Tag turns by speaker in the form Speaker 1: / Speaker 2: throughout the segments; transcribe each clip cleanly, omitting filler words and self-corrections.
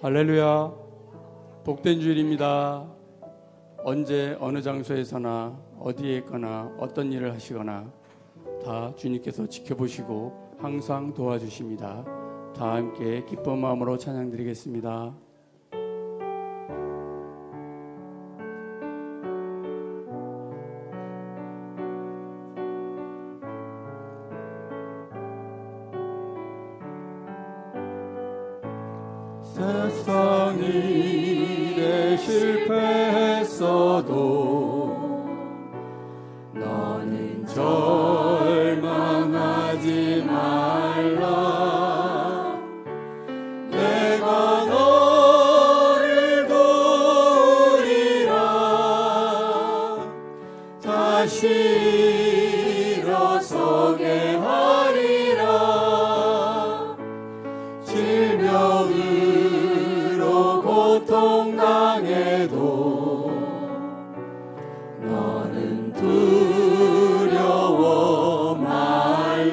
Speaker 1: 할렐루야. 복된 주일입니다. 언제 어느 장소에서나 어디에 있거나 어떤 일을 하시거나 다 주님께서 지켜보시고 항상 도와주십니다. 다 함께 기쁜 마음으로 찬양드리겠습니다. 세상 일에 실패했어도 너는 절망하지 말라. 내가 너를 도우리라. 다시 일어서게 하리라. 질병으로 고통당해도 너는 두려워 말라.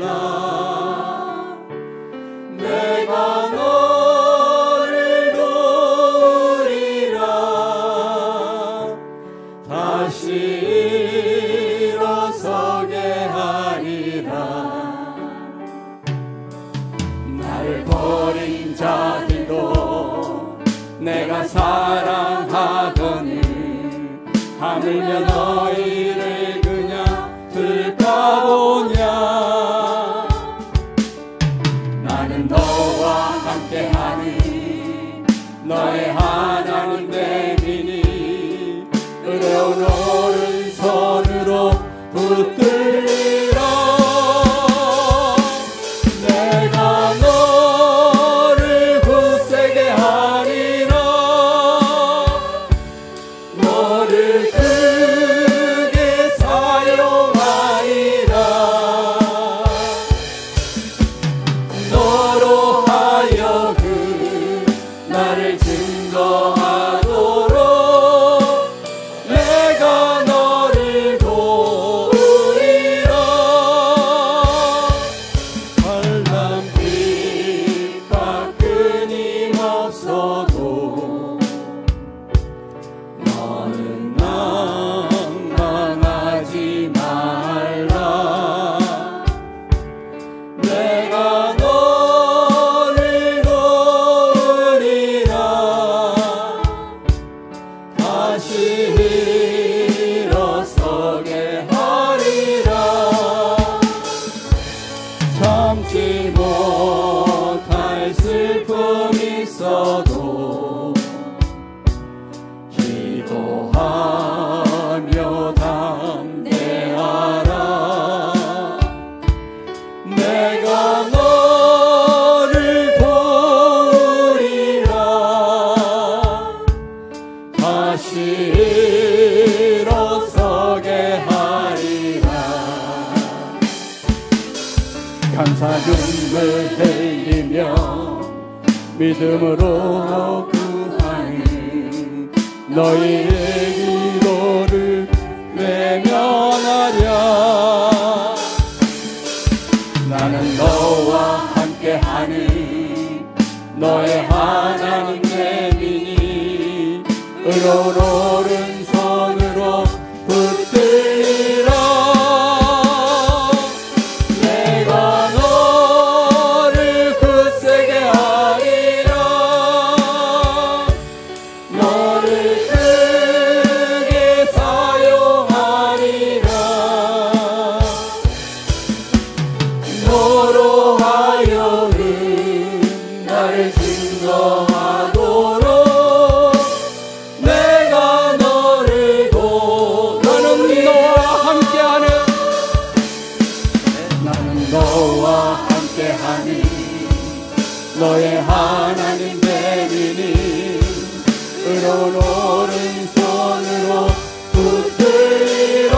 Speaker 1: 내가 너를 도우리라. 다시 일어서게 하리라. 나를 버린 자들도 내가 사랑하거늘 하물며 너희를 그냥 둘까 보냐. 나는 너와 함께하니 너의 하나님 되리니 의로운 오른손으로 붙들리라. 내가 너를 굳세게 하리라. 너를 크게 사용하리라. 너로 하여금 나를 증거하도록 내가 너를 도우리라. 환난 핍박 끊임없어도 너는 낭망하지 말라. 내가 너를 도우리라. 다시 일어서게 하리라. 참지 못할 슬픔 있어도 기도하며 담대하라. 내가 너를 도우리라. 다시 일어서게 하리라. 감사 눈물 흘리며 믿음으로 구하는 너희의 기도를 외면하랴. 나는 너와 함께하는 너의 하나님 되리니 의로운 오른손으로 붙들리라. 내가 너를 굳세게 하리라. 너를 크게 사용하리라. 너로 하여금 나를 증거하도록 내가 너를 나는 너와 함께하는 너의 하나님 되리니 의로운 오른손으로 붙들리라.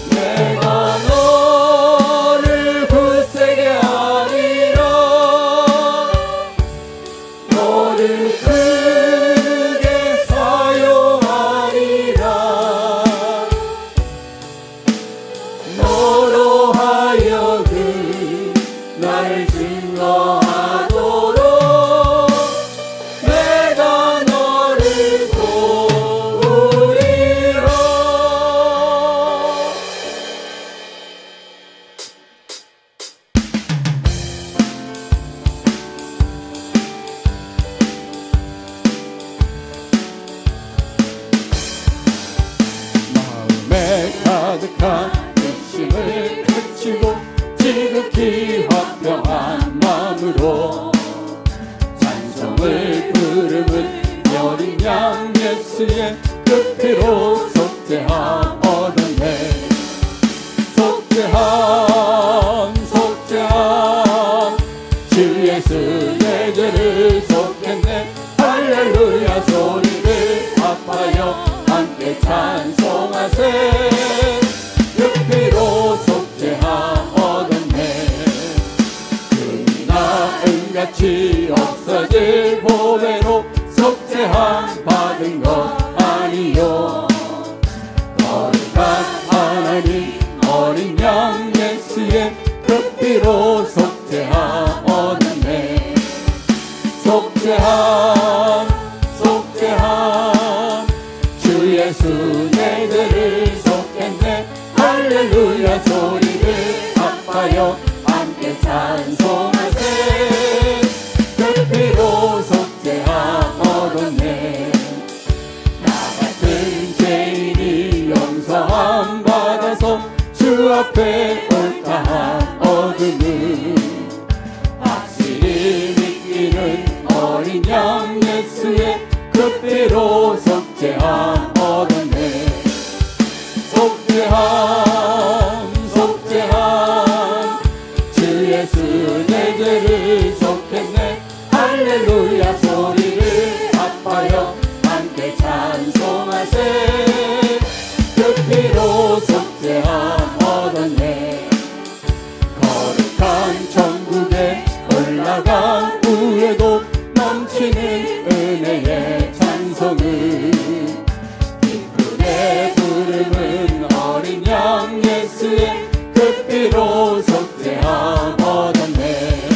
Speaker 1: 내가 너를 굳세게 하리라. 너를 크게 사용하리라. 너로 하여금 나를 증거하도록 마음으로 찬송을 부르는 어린 양 예수의 그 피로 속죄함 얻었네. 속죄함 속죄함 주 예수 내 죄를 속했네. 할렐루야 소리를 합하여 함께 찬송하세. 그 피로 속죄함 얻었네. 금이나 은같이 없어질 보배로 속죄함 받은 것 아니요. 거룩한 하나님 어린 양 예수의 그 피로 속죄함 얻었네. 속죄함 속죄함 주 예수 내 죄를 속했네. 할렐루야 소리를 합하여 함께 찬송하세. 그 피로 속죄함 얻었네. 나 같은 죄인이 용서함 받아서 주 앞에 옳다함 얻음은 확실히 믿기는 어린 양 예수의 그 피로 속죄함 얻었네. 속죄함 속죄함 주 예수 내 죄를 속했네. 할렐루야 소리를 합하여 함께 찬송하세. 그 피로 속죄함 얻었네. 거룩한 천국에 올라간 후에도 넘치는 은혜의 찬송을 기쁨에 부르는 어린 양 예수의 그 피로 속죄함 얻었네.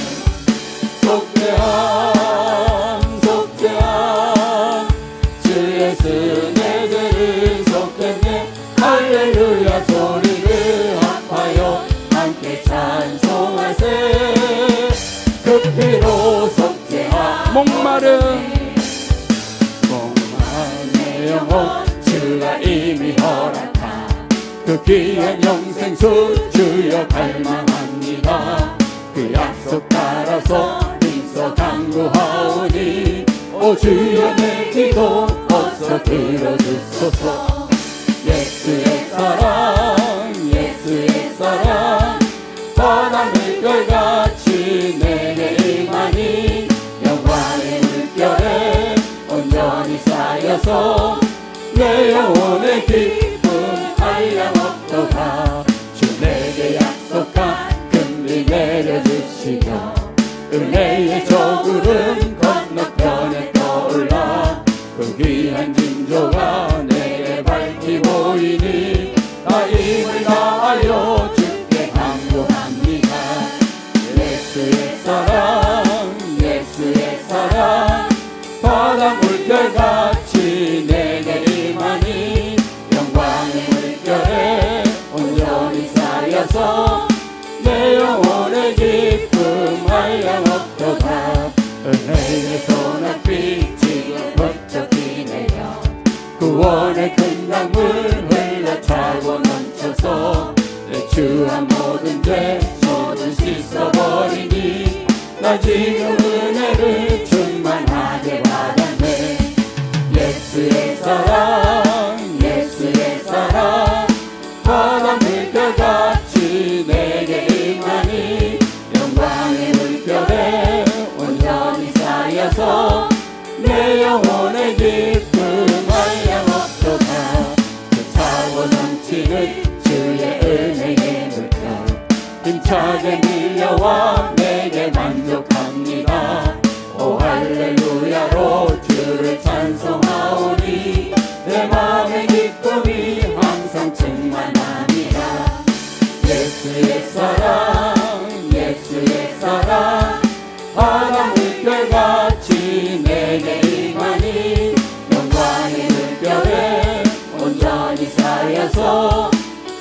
Speaker 1: 속죄함 속죄함 주 예수 내 죄를 속했네. 할렐루야 소리를 합하여 함께 찬송하세. 그 피로 속죄함 목마른 내 영혼 주가 이미 허락한 그 귀한 영생수 주여 갈망합니다. 그 약속 따라서 힘써 간구하오니 오 주여 내 기도 어서 들어주소서. 예수의 사랑 예수의 사랑 바다 물결같이 내게 임하니 영광의 물결에 온전히 쌓여서 내 영혼의 기쁨 한량없도다. 주 내게 약속한 금리 내려주시며 은혜의 저구름 건너편에 떠올라 그 귀한 징조가 내게 밝히 보이니 나 힘을 다하여 주께 간구합니다. 예수의 사랑 예수의 사랑 바다 물결같이 내게 임하니 영광의 물결에 온전히 쌓여서 내 영혼의 기쁨 한량없도다. 은혜의 소낙빛이 번쩍이 내려 구원의 큰 강물 흘러차고 넘쳐서 내 추한 모든 죄 모두 씻어버리니 나 지금 은혜를 충만하게 받았네. 예수의 사랑 예수의 사랑 바다 물결같이 내게 임하니 영광의 물결에 온전히 쌓여서 내 영혼의 기쁨 한량없도다. 그 차고 넘치는 주의 은혜의 물결 힘차게 밀려와 내게 만족합니다. 오 할렐루야로 주를 찬송하오니 내 마음의 기쁨이 항상 충만합니다. 예수의 사랑 예수의 사랑 바다 물결같이 내게 임하니 영광의 물결에 온전히 쌓여서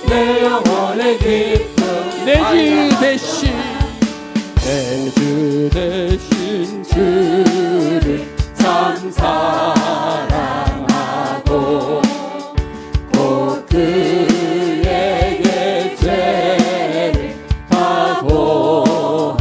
Speaker 1: 내 영혼의 기쁨
Speaker 2: 내 주 대신 주를
Speaker 1: 참 사랑하고 곧 그에게 죄를 각오합니다.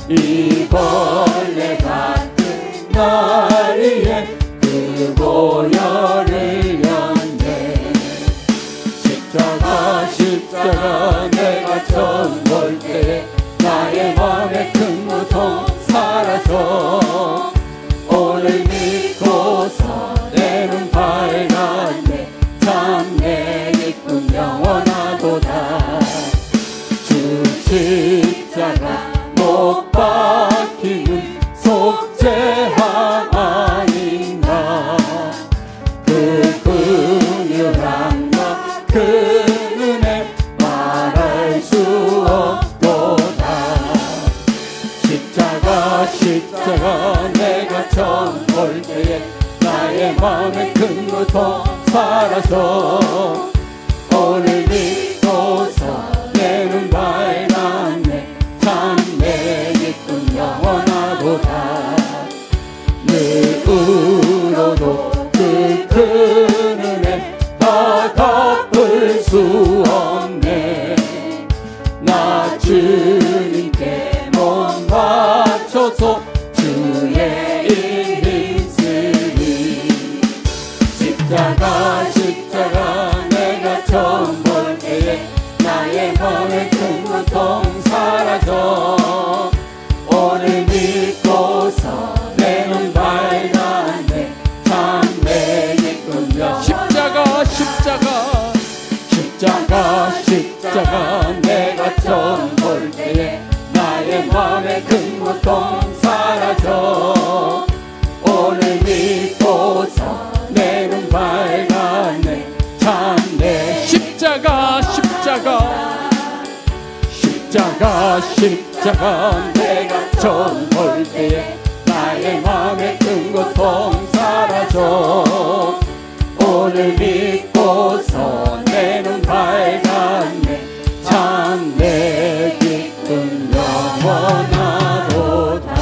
Speaker 1: 이 벌레 같은 나리에 그 보혈을 연대. 십자가 십자가 내가 처음 볼 때에 나의 맘에 큰 고통 사라져. 오늘 믿고서 내 눈 밝았네. 참 내 기쁨 영원하도다. 주 십자가 못 박히는 속죄함 아닌가. 그 긍휼함과 그 은혜 말할 수 없도다. 십자가 십자가 내가 처음 볼 때에 나의 마음에 큰 고통 사라져. 오늘 믿고서 내 눈 밝았네. 참 내 기쁨 영원하도다. 누구로도 그 큰 은혜 다 갚을 수 없네. 나 주님께 몸 바쳐서 주의 일 힘쓰리. 십자가 십자가 내가 처음 볼 때에 나의 마음에 큰 고통 사라져. 오늘 믿고서 내 눈 밝았네. 참 내 기쁨 영원.
Speaker 2: 십자가 십자가
Speaker 1: 십자가 십자가 내가 처음 볼 때에 나의 마음에 큰 고통 사라져. 오늘 믿고서 내 눈 밝았네. 참 내
Speaker 2: 십자가 십자가
Speaker 1: 십자가 십자가 내가 처음 볼 때에 나의 마음에 큰 고통 사라져. 오늘 믿고서 내 눈 밝았네. 참 내 기쁨 영원하도다.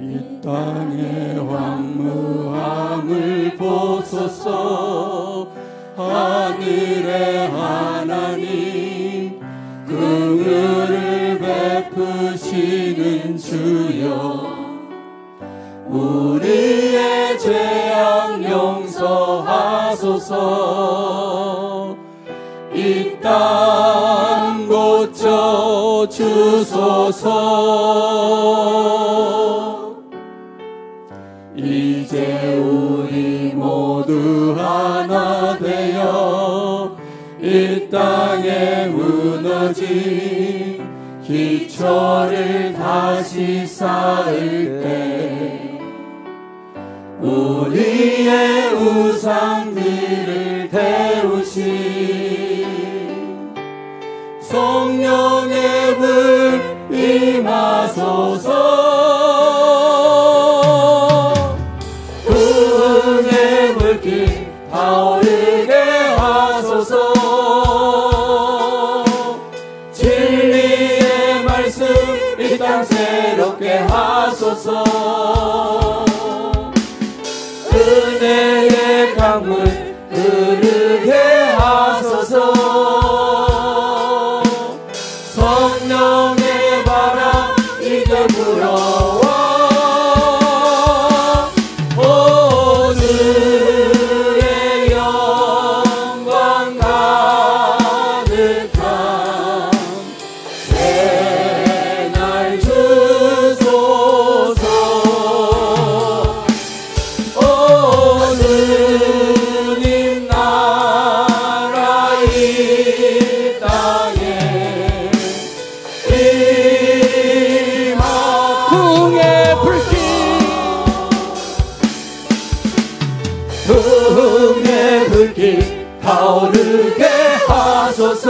Speaker 1: 이 땅의 황무함을 보소서. 하늘의 하나님 긍휼을 베푸시는 주여. 우리의 죄악 용서하소서. 이 땅 고쳐 주소서. 이제 우리 모두 하나 되어 이 땅에 무너진 기초를 다시 쌓을 때 우리의 우상들을 태우신 성령의 불 임하소서. 부흥의 불길 타오르게 하소서. 진리의 말씀 이 땅 새롭게 하소서. 은혜의 강물 흐르게 하소서. 성령의 바람 이제 불어와. 오늘의 영광 가득한 새날 주소서. 주님 나라 이 땅에 임하.
Speaker 2: 부흥의 불길
Speaker 1: 부흥의 불길 타오르게 하소서.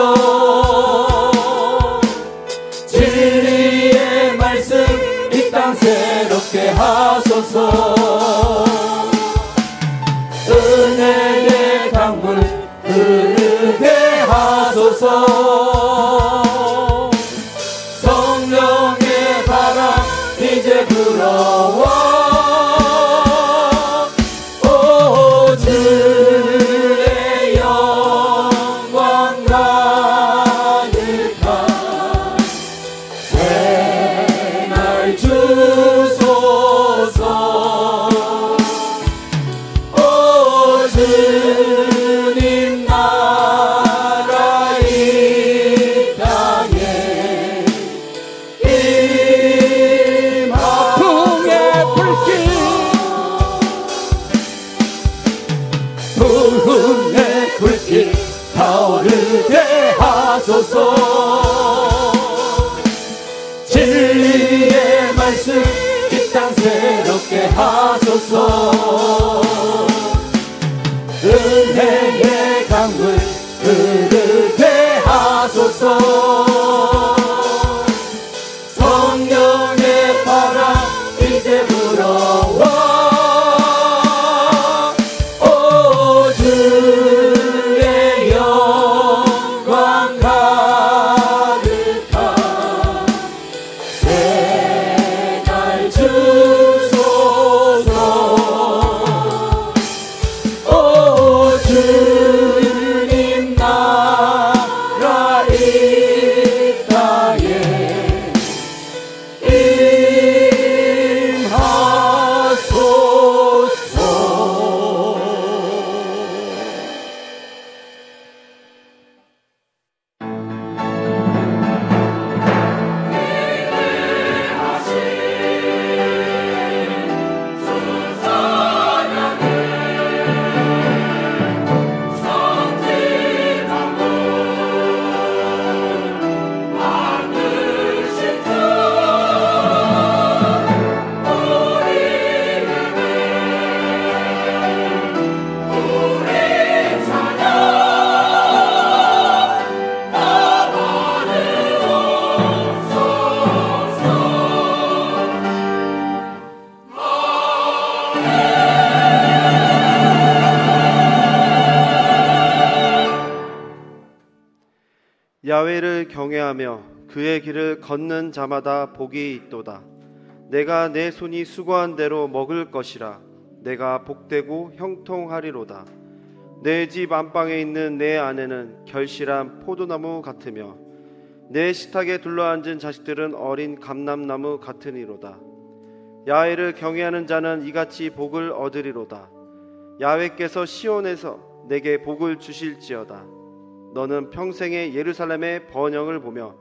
Speaker 1: 진리의 말씀 이 땅 새롭게 하소서. 은혜의 강물 흐르게 하소서. 하소서. 성령의 바람 이제 불어와 오 주의 영광 가득한 생활 주소서. 오 주님 나라 이 땅에
Speaker 2: 풍의 불길
Speaker 1: 부흥의 불길 타오르게 하소서. 진리의 말씀 이 땅 새롭게 하소서. 은혜의 강물 흐르게 하소서. 성령의 바람 이제 불어와 오 주의 영광 가득한 생활 주소서. 오 주님 나라 이 땅에
Speaker 3: 야훼를 경외하며 그의 길을 걷는 자마다 복이 있도다. 내가 내 손이 수고한 대로 먹을 것이라. 내가 복되고 형통하리로다. 내 집 안방에 있는 내 아내는 결실한 포도나무 같으며 내 식탁에 둘러앉은 자식들은 어린 감람나무 같으니로다. 야훼를 경외하는 자는 이같이 복을 얻으리로다. 야훼께서 시온에서 내게 복을 주실지어다. 너는 평생에 예루살렘의 번영을 보며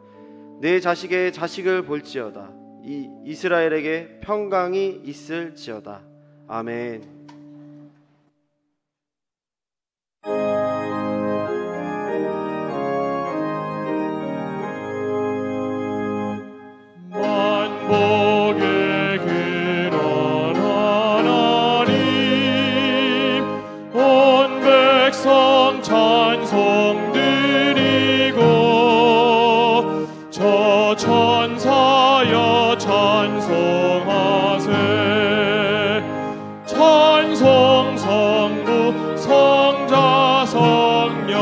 Speaker 3: 내 자식의 자식을 볼지어다. 이 이스라엘에게 평강이 있을지어다. 아멘.
Speaker 2: 만복의 근원 하나님 온 백성 찬송 드리고 저 천사여 찬송하세. 찬송 성부 성자 성령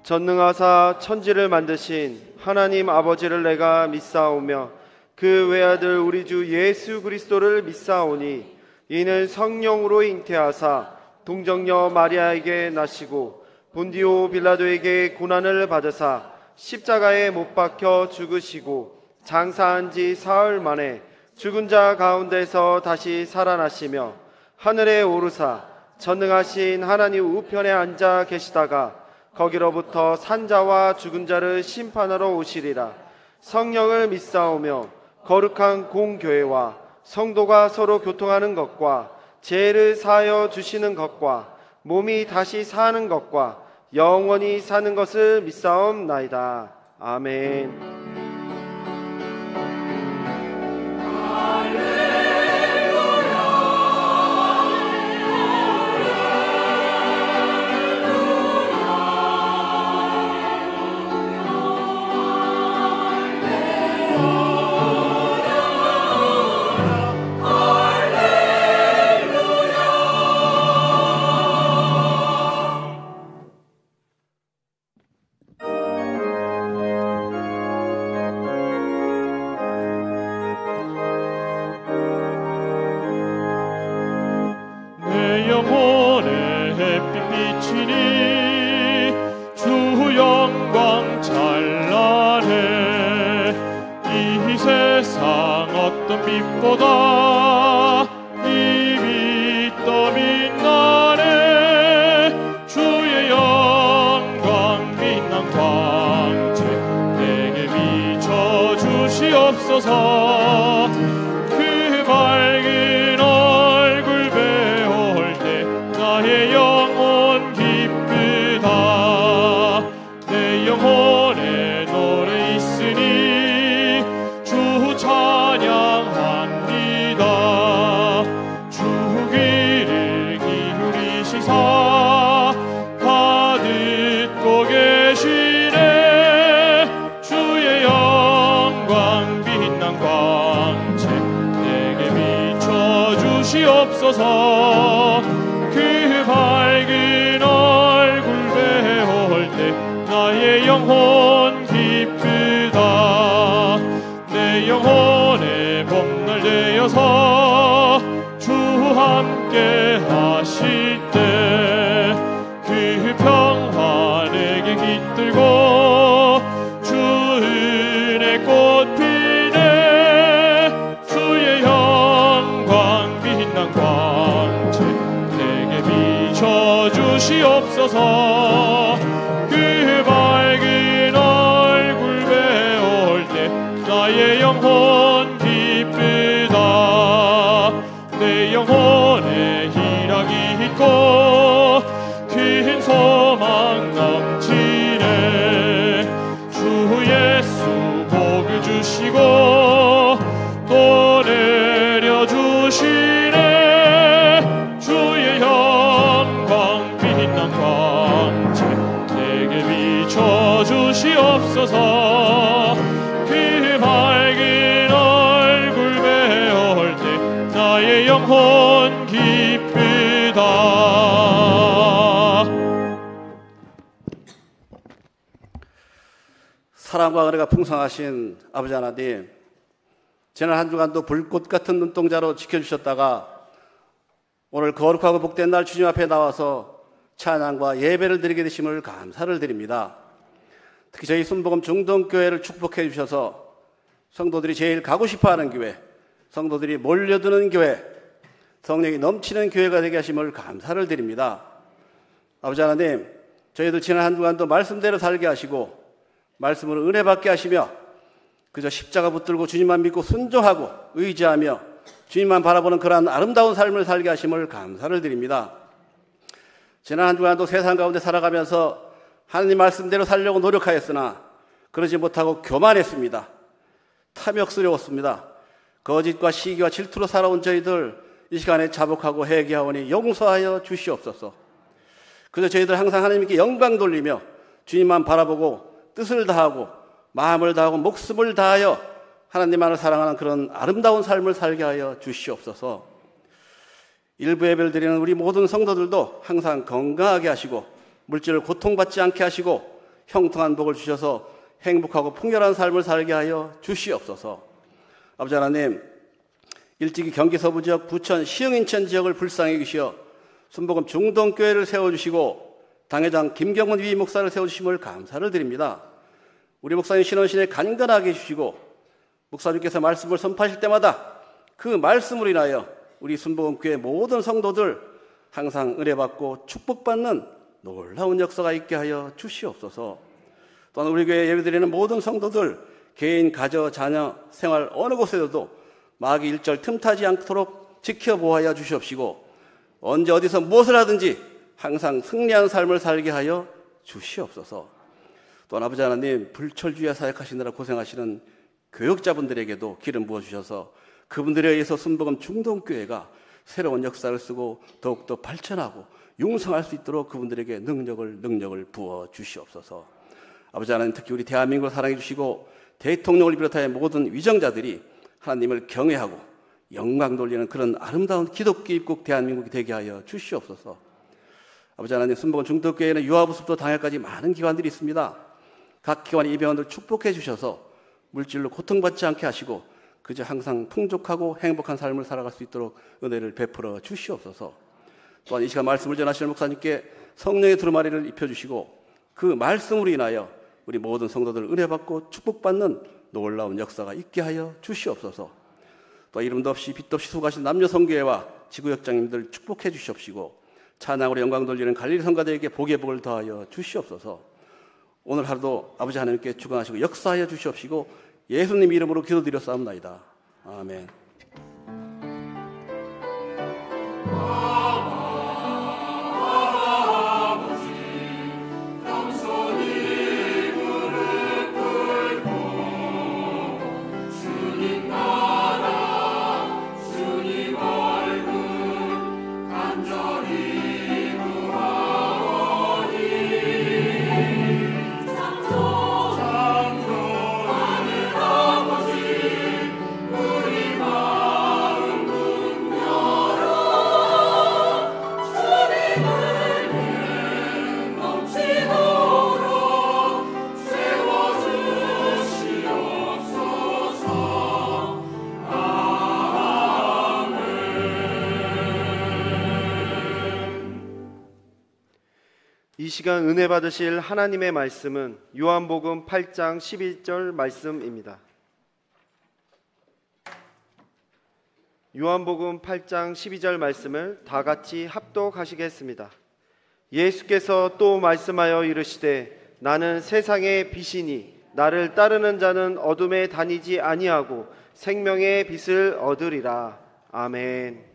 Speaker 3: 전능하사 천지를 만드신 하나님 아버지를 내가 믿사오며 그 외아들 우리 주 예수 그리스도를 믿사오니 이는 성령으로 잉태하사 동정녀 마리아에게 나시고 본디오 빌라도에게 고난을 받으사 십자가에 못 박혀 죽으시고 장사한 지 사흘 만에 죽은 자 가운데서 다시 살아나시며 하늘에 오르사 전능하신 하나님 우편에 앉아 계시다가 거기로부터 산자와 죽은 자를 심판하러 오시리라. 성령을 믿사오며 거룩한 공교회와 성도가 서로 교통하는 것과 죄를 사하여 주시는 것과 몸이 다시 사는 것과 영원히 사는 것을 믿사옵나이다. 아멘.
Speaker 2: 영혼의 햇빛 비치니 주 영광 찬란해. 이 세상 어떤 빛보다 이 빛 더 빛나네. 주의 영광 빛난 광채 내게 비춰주시옵소서. 그 밝은 얼굴 배울 때 나의 영혼 기쁘다. 내 영혼에 노래 있으니 주 찬양합니다. 주 귀를 기울이시사 다 듣고 계시네. 주의 영광 빛난 광채 내게 비춰주시옵소서. 그 밝은 얼굴 배울 때 나의 영혼 기쁘다. 내 영혼의 봄날 되어서 주 함께 하실 때 그 평화 내게 깃들고 주 은혜 꽃 피네. 주의 영광 빛난 광채 내게 비춰주시옵소서. 그 밝은 얼굴 배울 때 나의 영혼 기쁘다. 내 영혼에 희락이 있고 큰 소망 넘치네. 주 예수 복을 주시고 또 내려주시네. 주의 영광 빛난 광채 내게 비춰주시옵소서. 그 밝은 얼굴 배울 때 나의 영혼 기쁘다.
Speaker 4: 사랑과 은혜가 풍성하신 아버지 하나님, 지난 한 주간도 불꽃 같은 눈동자로 지켜주셨다가 오늘 거룩하고 복된 날 주님 앞에 나와서 찬양과 예배를 드리게 되심을 감사를 드립니다. 특히 저희 순복음 중동교회를 축복해 주셔서 성도들이 제일 가고 싶어하는 교회, 성도들이 몰려드는 교회, 성령이 넘치는 교회가 되게 하심을 감사를 드립니다. 아버지 하나님, 저희들 지난 한 주간도 말씀대로 살게 하시고 말씀으로 은혜 받게 하시며 그저 십자가 붙들고 주님만 믿고 순종하고 의지하며 주님만 바라보는 그러한 아름다운 삶을 살게 하심을 감사를 드립니다. 지난 한 주간도 세상 가운데 살아가면서 하나님 말씀대로 살려고 노력하였으나 그러지 못하고 교만했습니다. 탐욕스러웠습니다. 거짓과 시기와 질투로 살아온 저희들 이 시간에 자복하고 회개하오니 용서하여 주시옵소서. 그저 저희들 항상 하나님께 영광 돌리며 주님만 바라보고 뜻을 다하고 마음을 다하고 목숨을 다하여 하나님만을 사랑하는 그런 아름다운 삶을 살게 하여 주시옵소서. 일부 예배를 드리는 우리 모든 성도들도 항상 건강하게 하시고 물질을 고통받지 않게 하시고 형통한 복을 주셔서 행복하고 풍요로운 삶을 살게 하여 주시옵소서. 아버지 하나님, 일찍이 경기 서부 지역, 부천, 시흥, 인천 지역을 불쌍히 여기시어 순복음 중동교회를 세워주시고 당회장 김경문 위 목사를 세워주심을 감사를 드립니다. 우리 목사님 신원신에 간간하게 해주시고 목사님께서 말씀을 선포하실 때마다 그 말씀으로 인하여 우리 순복음교회 모든 성도들 항상 은혜받고 축복받는 놀라운 역사가 있게 하여 주시옵소서. 또한 우리 교회에 예배드리는 모든 성도들 개인, 가정, 자녀, 생활 어느 곳에서도 마귀 일절 틈타지 않도록 지켜보아야 주시옵시고 언제 어디서 무엇을 하든지 항상 승리하는 삶을 살게 하여 주시옵소서. 또한 아버지 하나님, 불철주야 사역하시느라 고생하시는 교육자분들에게도 기름 부어주셔서 그분들에 의해서 순복음 중동교회가 새로운 역사를 쓰고 더욱더 발전하고 융성할 수 있도록 그분들에게 능력을 부어주시옵소서. 아버지 하나님, 특히 우리 대한민국을 사랑해 주시고 대통령을 비롯하여 모든 위정자들이 하나님을 경외하고 영광 돌리는 그런 아름다운 기독교 입국 대한민국이 되게 하여 주시옵소서. 아버지 하나님, 순복음 중동교회에는 유아부습도 당할까지 많은 기관들이 있습니다. 각 기관의 이병원들 축복해 주셔서 물질로 고통받지 않게 하시고 그저 항상 풍족하고 행복한 삶을 살아갈 수 있도록 은혜를 베풀어 주시옵소서. 또한 이 시간 말씀을 전하시는 목사님께 성령의 두루마리를 입혀주시고 그 말씀으로 인하여 우리 모든 성도들 은혜 받고 축복받는 놀라운 역사가 있게 하여 주시옵소서. 또 이름도 없이 빛도 없이 수고하신 남녀 성교회와 지구역장님들 축복해 주시옵시고 찬양으로 영광 돌리는 갈릴리 성가대에게 복의 복을 더하여 주시옵소서. 오늘 하루도 아버지 하나님께 주관하시고 역사하여 주시옵시고 예수님 이름으로 기도드렸사옵나이다. 아멘.
Speaker 3: 이 시간 은혜 받으실 하나님의 말씀은 요한복음 8장 11절 말씀입니다. 요한복음 8장 12절 말씀을 다 같이 합독하시겠습니다. 예수께서 또 말씀하여 이르시되 나는 세상의 빛이니 나를 따르는 자는 어둠에 다니지 아니하고 생명의 빛을 얻으리라. 아멘.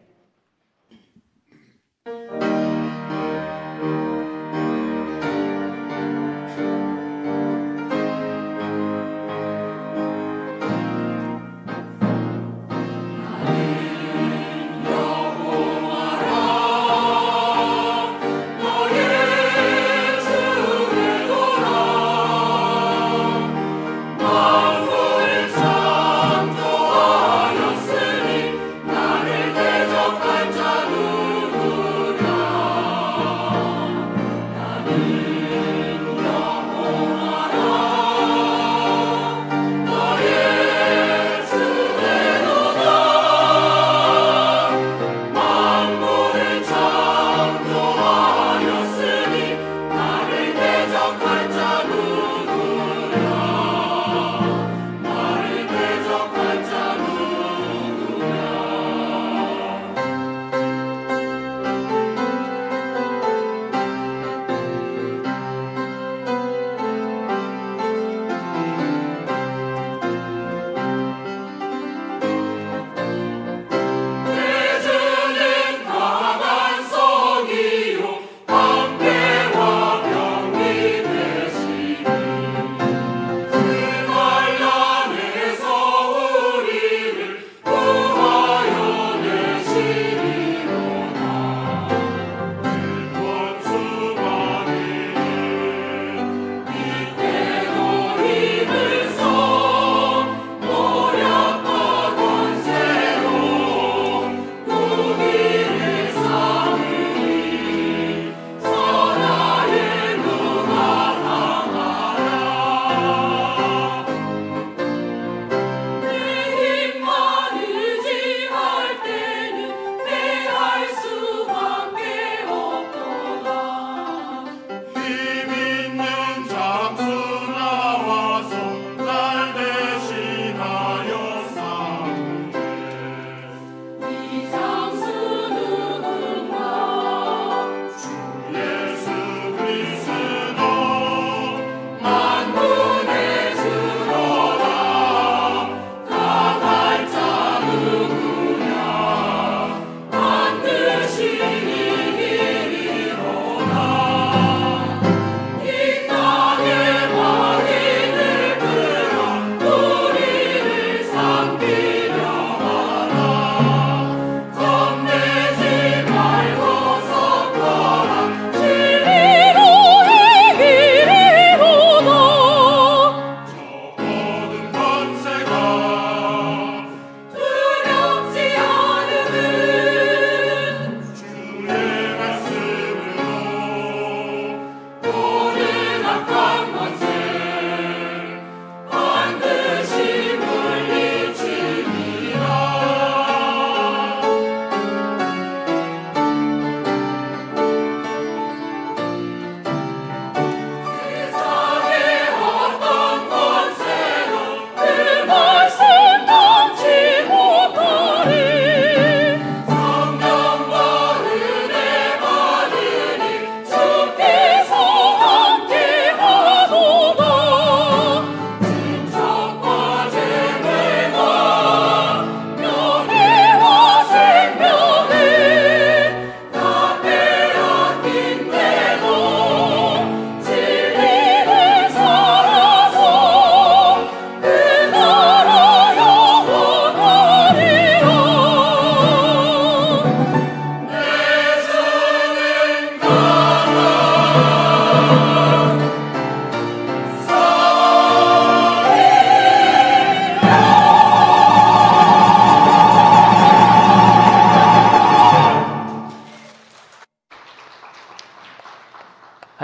Speaker 1: 창조하였으니 나를 대적한 자 누구랴.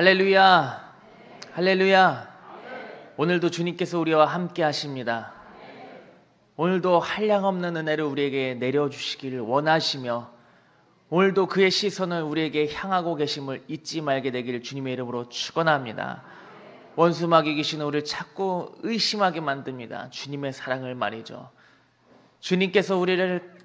Speaker 5: 할렐루야, 할렐루야. 오늘도 주님께서 우리와 함께 하십니다. 오늘도 한량없는 은혜를 우리에게 내려주시기를 원하시며 오늘도 그의 시선을 우리에게 향하고 계심을 잊지 말게 되기를 주님의 이름으로 축원합니다. 원수 마귀 귀신은 우리를 자꾸 의심하게 만듭니다. 주님의 사랑을 말이죠. 주님께서 우리를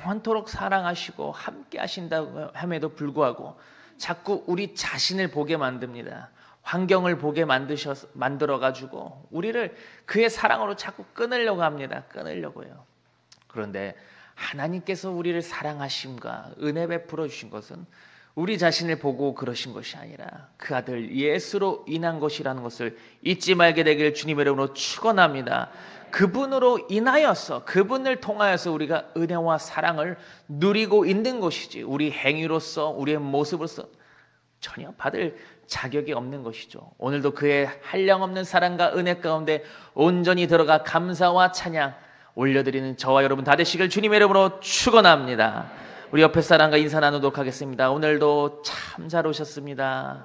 Speaker 5: 영원토록 사랑하시고 함께 하신다고 함에도 불구하고 자꾸 우리 자신을 보게 만듭니다. 환경을 보게 만들어가지고 우리를 그의 사랑으로 자꾸 끊으려고 합니다. 끊으려고요. 그런데 하나님께서 우리를 사랑하심과 은혜 베풀어 주신 것은 우리 자신을 보고 그러신 것이 아니라 그 아들 예수로 인한 것이라는 것을 잊지 말게 되기를 주님의 이름으로 축원합니다. 그분으로 인하여서 그분을 통하여서 우리가 은혜와 사랑을 누리고 있는 것이지 우리 행위로서 우리의 모습으로서 전혀 받을 자격이 없는 것이죠. 오늘도 그의 한량없는 사랑과 은혜 가운데 온전히 들어가 감사와 찬양 올려드리는 저와 여러분 다 되시길 주님의 이름으로 축원합니다. 우리 옆에 사람과 인사 나누도록 하겠습니다. 오늘도 참 잘 오셨습니다.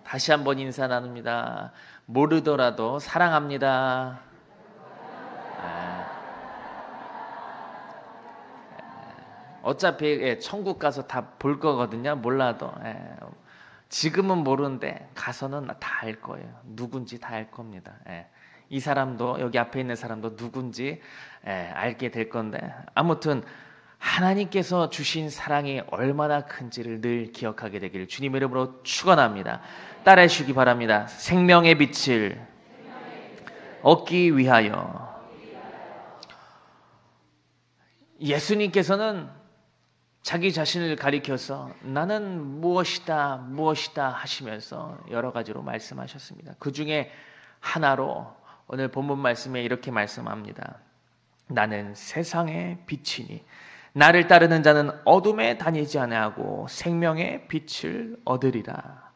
Speaker 5: 다시 한번 인사 나눕니다. 모르더라도 사랑합니다. 어차피 천국 가서 다 볼 거거든요. 몰라도 지금은 모르는데 가서는 다 알 거예요. 누군지 다 알 겁니다. 이 사람도 여기 앞에 있는 사람도 누군지 알게 될 건데 아무튼 하나님께서 주신 사랑이 얼마나 큰지를 늘 기억하게 되기를 주님의 이름으로 축원합니다. 따라해 주시기 바랍니다. 생명의 빛을 얻기 위하여. 예수님께서는 자기 자신을 가리켜서 나는 무엇이다 무엇이다 하시면서 여러 가지로 말씀하셨습니다. 그 중에 하나로 오늘 본문 말씀에 이렇게 말씀합니다. 나는 세상의 빛이니 나를 따르는 자는 어둠에 다니지 아니하고 생명의 빛을 얻으리라.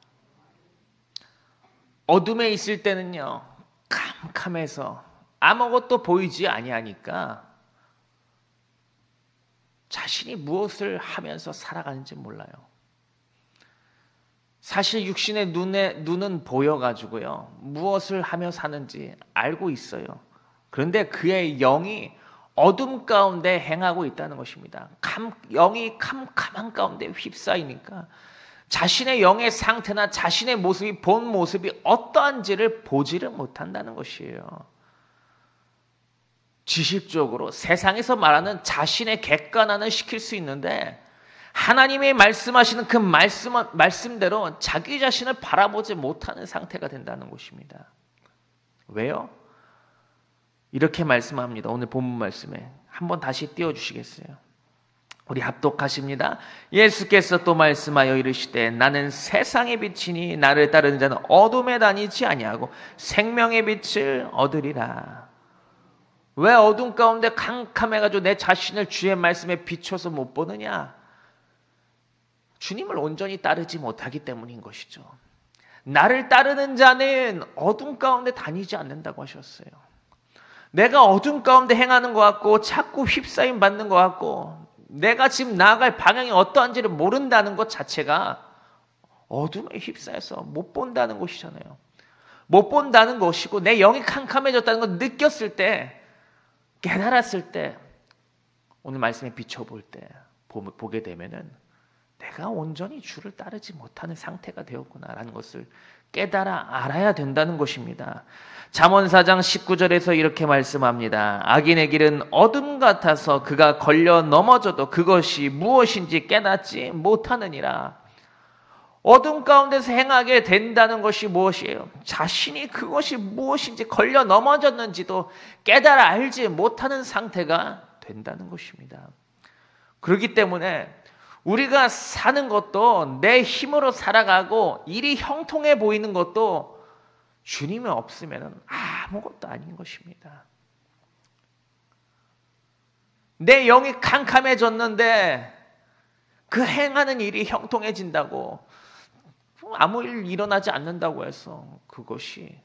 Speaker 5: 어둠에 있을 때는요 캄캄해서 아무것도 보이지 아니하니까 자신이 무엇을 하면서 살아가는지 몰라요. 사실 육신의 눈은 보여가지고요 무엇을 하며 사는지 알고 있어요. 그런데 그의 영이 어둠 가운데 행하고 있다는 것입니다. 영이 캄캄한 가운데 휩싸이니까 자신의 영의 상태나 자신의 모습이 본 모습이 어떠한지를 보지를 못한다는 것이에요. 지식적으로 세상에서 말하는 자신의 객관화는 시킬 수 있는데 하나님이 말씀하시는 그 말씀대로 자기 자신을 바라보지 못하는 상태가 된다는 것입니다. 왜요? 이렇게 말씀합니다. 오늘 본문 말씀에 한번 다시 띄워주시겠어요? 우리 합독하십니다. 예수께서 또 말씀하여 이르시되 나는 세상의 빛이니 나를 따르는 자는 어둠에 다니지 아니하고 생명의 빛을 얻으리라. 왜 어둠 가운데 캄캄해가지고 내 자신을 주의 말씀에 비춰서 못 보느냐? 주님을 온전히 따르지 못하기 때문인 것이죠. 나를 따르는 자는 어둠 가운데 다니지 않는다고 하셨어요. 내가 어둠 가운데 행하는 것 같고 자꾸 휩싸임 받는 것 같고 내가 지금 나아갈 방향이 어떠한지를 모른다는 것 자체가 어둠에 휩싸여서 못 본다는 것이잖아요. 못 본다는 것이고 내 영이 캄캄해졌다는 걸 느꼈을 때 깨달았을 때 오늘 말씀에 비춰볼 때 보게 되면은 내가 온전히 주를 따르지 못하는 상태가 되었구나라는 것을 깨달아 알아야 된다는 것입니다. 잠언 4장 19절에서 이렇게 말씀합니다. 악인의 길은 어둠 같아서 그가 걸려 넘어져도 그것이 무엇인지 깨닫지 못하느니라. 어둠 가운데서 행하게 된다는 것이 무엇이에요? 자신이 그것이 무엇인지 걸려 넘어졌는지도 깨달아 알지 못하는 상태가 된다는 것입니다. 그렇기 때문에 우리가 사는 것도 내 힘으로 살아가고 일이 형통해 보이는 것도 주님이 없으면 아무것도 아닌 것입니다. 내 영이 캄캄해졌는데 그 행하는 일이 형통해진다고 아무 일 일어나지 않는다고 해서 그것이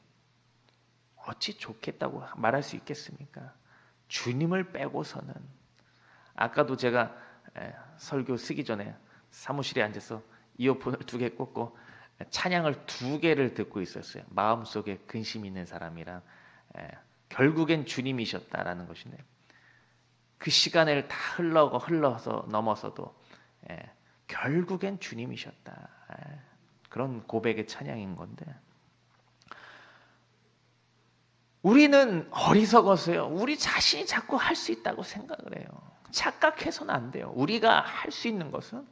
Speaker 5: 어찌 좋겠다고 말할 수 있겠습니까? 주님을 빼고서는 아까도 제가 설교 쓰기 전에 사무실에 앉아서 이어폰을 2개 꽂고 찬양을 2개를 듣고 있었어요. 마음속에 근심 있는 사람이랑 결국엔 주님이셨다라는 것인데, 그 시간을 다 흘러서 넘어서도 결국엔 주님이셨다. 그런 고백의 찬양인 건데, 우리는 어리석어서요, 우리 자신이 자꾸 할 수 있다고 생각을 해요. 착각해서는 안 돼요. 우리가 할 수 있는 것은,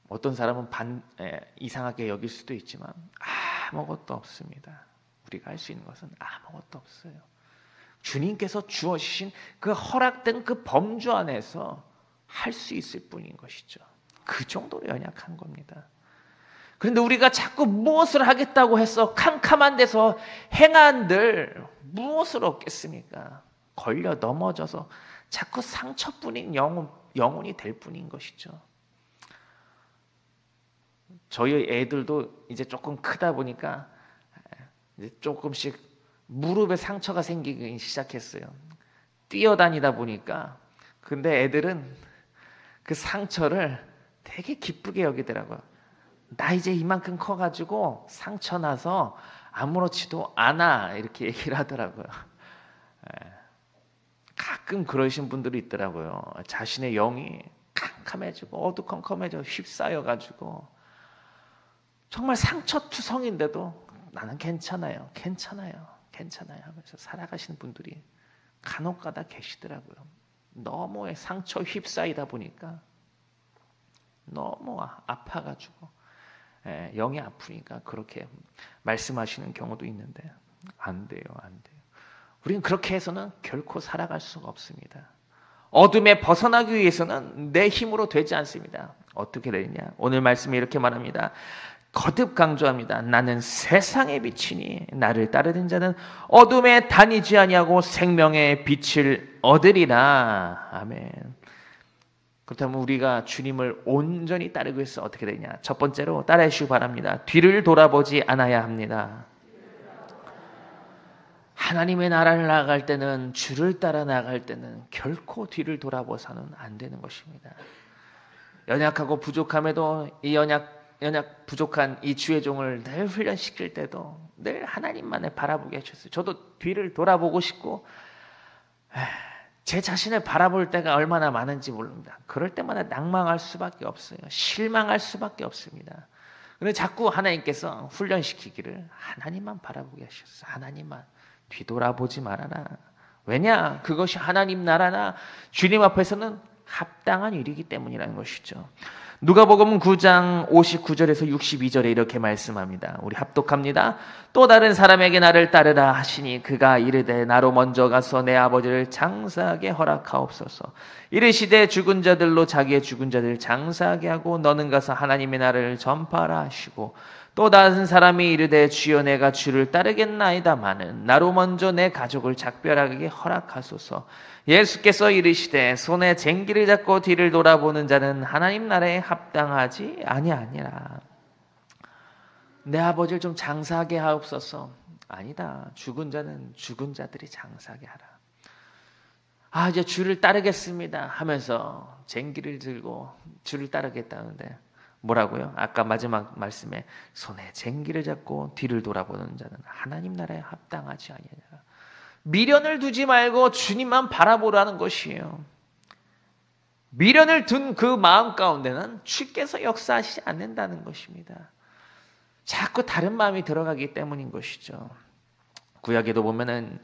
Speaker 5: 어떤 사람은 이상하게 여길 수도 있지만 아무것도 없습니다. 우리가 할 수 있는 것은 아무것도 없어요. 주님께서 주어주신 그 허락된 그 범주 안에서 할 수 있을 뿐인 것이죠. 그 정도로 연약한 겁니다. 그런데 우리가 자꾸 무엇을 하겠다고 해서 캄캄한 데서 행한들 무엇을 얻겠습니까? 걸려 넘어져서 자꾸 상처뿐인 영혼이 될 뿐인 것이죠. 저희 애들도 이제 조금 크다 보니까 이제 조금씩 무릎에 상처가 생기기 시작했어요. 뛰어다니다 보니까. 근데 애들은 그 상처를 되게 기쁘게 여기더라고요. 나 이제 이만큼 커가지고 상처 나서 아무렇지도 않아, 이렇게 얘기를 하더라고요. 가끔 그러신 분들이 있더라고요. 자신의 영이 캄캄해지고 어두컴컴해져 휩싸여가지고 정말 상처투성인데도 나는 괜찮아요 하면서 살아가시는 분들이 간혹가다 계시더라고요. 너무 상처 휩싸이다 보니까 너무 아파가지고 영이 아프니까 그렇게 말씀하시는 경우도 있는데, 안 돼요. 우리는 그렇게 해서는 결코 살아갈 수가 없습니다. 어둠에 벗어나기 위해서는 내 힘으로 되지 않습니다. 어떻게 되느냐? 오늘 말씀에 이렇게 말합니다. 거듭 강조합니다. 나는 세상의 빛이니 나를 따르는 자는 어둠에 다니지 아니하고 생명의 빛을 얻으리라. 아멘. 그렇다면 우리가 주님을 온전히 따르기 위해서 어떻게 되냐? 첫 번째로 따라해 주시기 바랍니다. 뒤를 돌아보지 않아야 합니다. 하나님의 나라를 나아갈 때는, 주를 따라 나아갈 때는 결코 뒤를 돌아보서는 안 되는 것입니다. 연약하고 부족함에도 이 연약 부족한 이 주의 종을 늘 훈련시킬 때도 늘 하나님만을 바라보게 해주셨어요. 저도 뒤를 돌아보고 싶고 제 자신을 바라볼 때가 얼마나 많은지 모릅니다. 그럴 때마다 낭망할 수밖에 없어요. 실망할 수밖에 없습니다. 그런데 자꾸 하나님께서 훈련시키기를 하나님만 바라보게 하셨어요. 하나님만. 뒤돌아보지 말아라. 왜냐? 그것이 하나님 나라나 주님 앞에서는 합당한 일이기 때문이라는 것이죠. 누가복음 9장 59절에서 62절에 이렇게 말씀합니다. 우리 합독합니다. 또 다른 사람에게 나를 따르라 하시니 그가 이르되 나로 먼저 가서 내 아버지를 장사하게 허락하옵소서. 이르시되 죽은 자들로 자기의 죽은 자들 장사하게 하고 너는 가서 하나님의 나라를 전파하라 하시고, 또 다른 사람이 이르되 주여 내가 주를 따르겠나이다마는 나로 먼저 내 가족을 작별하게 허락하소서. 예수께서 이르시되 손에 쟁기를 잡고 뒤를 돌아보는 자는 하나님 나라에 합당하지 아니하니라. 내 아버지를 좀 장사하게 하옵소서. 아니다. 죽은 자는 죽은 자들이 장사하게 하라. 이제 주를 따르겠습니다 하면서 쟁기를 들고 주를 따르겠다는데 뭐라고요? 아까 마지막 말씀에 손에 쟁기를 잡고 뒤를 돌아보는 자는 하나님 나라에 합당하지 아니하니라. 미련을 두지 말고 주님만 바라보라는 것이에요. 미련을 둔 그 마음 가운데는 주께서 역사하시지 않는다는 것입니다. 자꾸 다른 마음이 들어가기 때문인 것이죠. 구약에도 보면은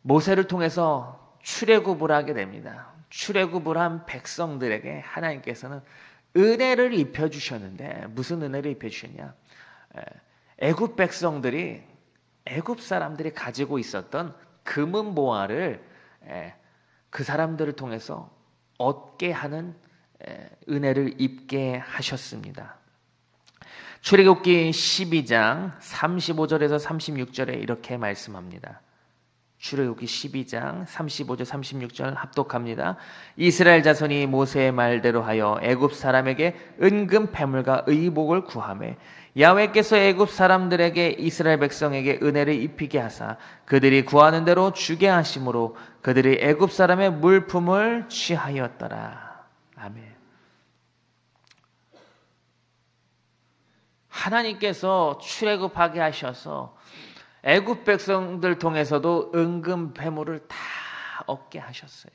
Speaker 5: 모세를 통해서 출애굽을 하게 됩니다. 출애굽을 한 백성들에게 하나님께서는 은혜를 입혀주셨는데, 무슨 은혜를 입혀주셨냐? 애굽 백성들이, 애굽 사람들이 가지고 있었던 금은 보화를 그 사람들을 통해서 얻게 하는 은혜를 입게 하셨습니다. 출애굽기 12장 35절에서 36절에 이렇게 말씀합니다. 출애굽기 12장 35절 36절 합독합니다. 이스라엘 자손이 모세의 말대로 하여 애굽 사람에게 은금 패물과 의복을 구하매 야훼께서 애굽 사람들에게 이스라엘 백성에게 은혜를 입히게 하사 그들이 구하는 대로 주게 하심으로 그들이 애굽 사람의 물품을 취하였더라. 아멘. 하나님께서 출애굽하게 하셔서 애굽 백성들 통해서도 은금 배물을 다 얻게 하셨어요.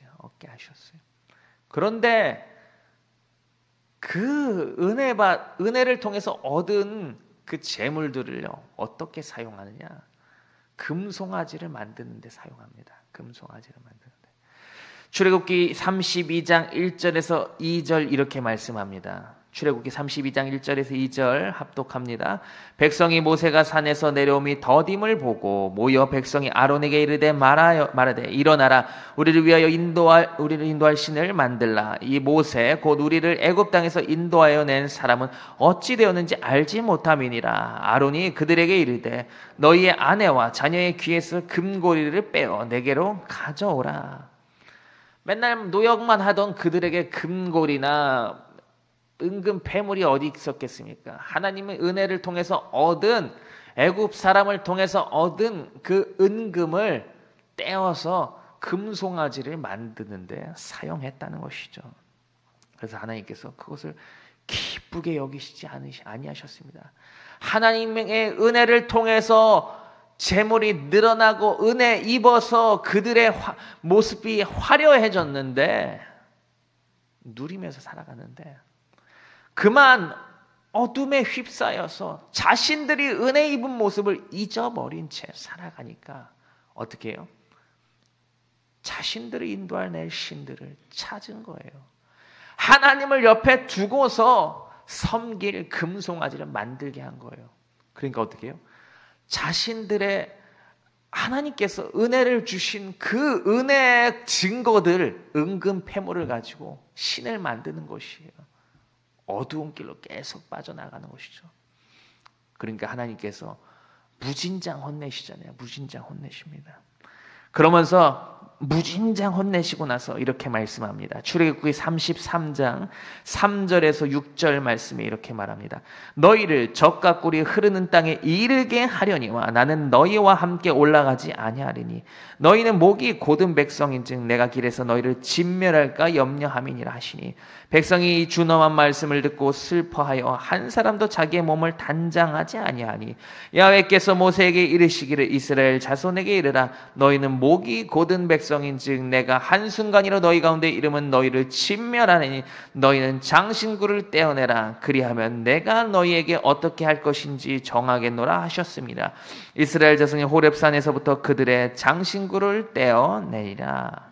Speaker 5: 그런데 그 은혜를 통해서 얻은 그 재물들을요 어떻게 사용하느냐? 금송아지를 만드는 데 사용합니다. 금송아지를 만드는 데. 출애굽기 32장 1절에서 2절 이렇게 말씀합니다. 출애굽기 32장 1절에서 2절 합독합니다. 백성이 모세가 산에서 내려옴이 더딤을 보고 모여 백성이 아론에게 이르되 말하되 일어나라 우리를 위하여 우리를 인도할 신을 만들라. 이 모세 곧 우리를 애굽 땅에서 인도하여 낸 사람은 어찌 되었는지 알지 못함이니라. 아론이 그들에게 이르되 너희의 아내와 자녀의 귀에서 금고리를 빼어 내게로 가져오라. 맨날 노역만 하던 그들에게 금고리나 은금 패물이 어디 있었겠습니까? 하나님의 은혜를 통해서 얻은 애굽 사람을 통해서 얻은 그 은금을 떼어서 금송아지를 만드는데 사용했다는 것이죠. 그래서 하나님께서 그것을 기쁘게 여기시지 아니하셨습니다. 하나님의 은혜를 통해서 재물이 늘어나고 은혜 입어서 그들의 모습이 화려해졌는데 누리면서 살아가는데 그만 어둠에 휩싸여서 자신들이 은혜 입은 모습을 잊어버린 채 살아가니까 어떻게 해요? 자신들을 인도할 내 신들을 찾은 거예요. 하나님을 옆에 두고서 섬길 금송아지를 만들게 한 거예요. 그러니까 어떻게 해요? 자신들의 하나님께서 은혜를 주신 그 은혜의 증거들, 은금 패물을 가지고 신을 만드는 것이에요. 어두운 길로 계속 빠져나가는 것이죠. 그러니까 하나님께서 무진장 혼내시잖아요. 무진장 혼내십니다. 그러면서 무진장 혼내시고 나서 이렇게 말씀합니다. 출애굽기 33장 3절에서 6절 말씀에 이렇게 말합니다. 너희를 젖과 꿀이 흐르는 땅에 이르게 하려니와 나는 너희와 함께 올라가지 아니하리니 너희는 목이 곧은 백성인즉 내가 길에서 너희를 진멸할까 염려함이니라 하시니 백성이 준엄한 말씀을 듣고 슬퍼하여 한 사람도 자기의 몸을 단장하지 아니하니 야훼께서 모세에게 이르시기를 이스라엘 자손에게 이르라 너희는 목이 곧은 백성인즉 내가 한순간이로 너희 가운데 이름은 너희를 진멸하니 너희는 장신구를 떼어내라 그리하면 내가 너희에게 어떻게 할 것인지 정하겠노라 하셨습니다. 이스라엘 자손이 호렙산에서부터 그들의 장신구를 떼어내리라.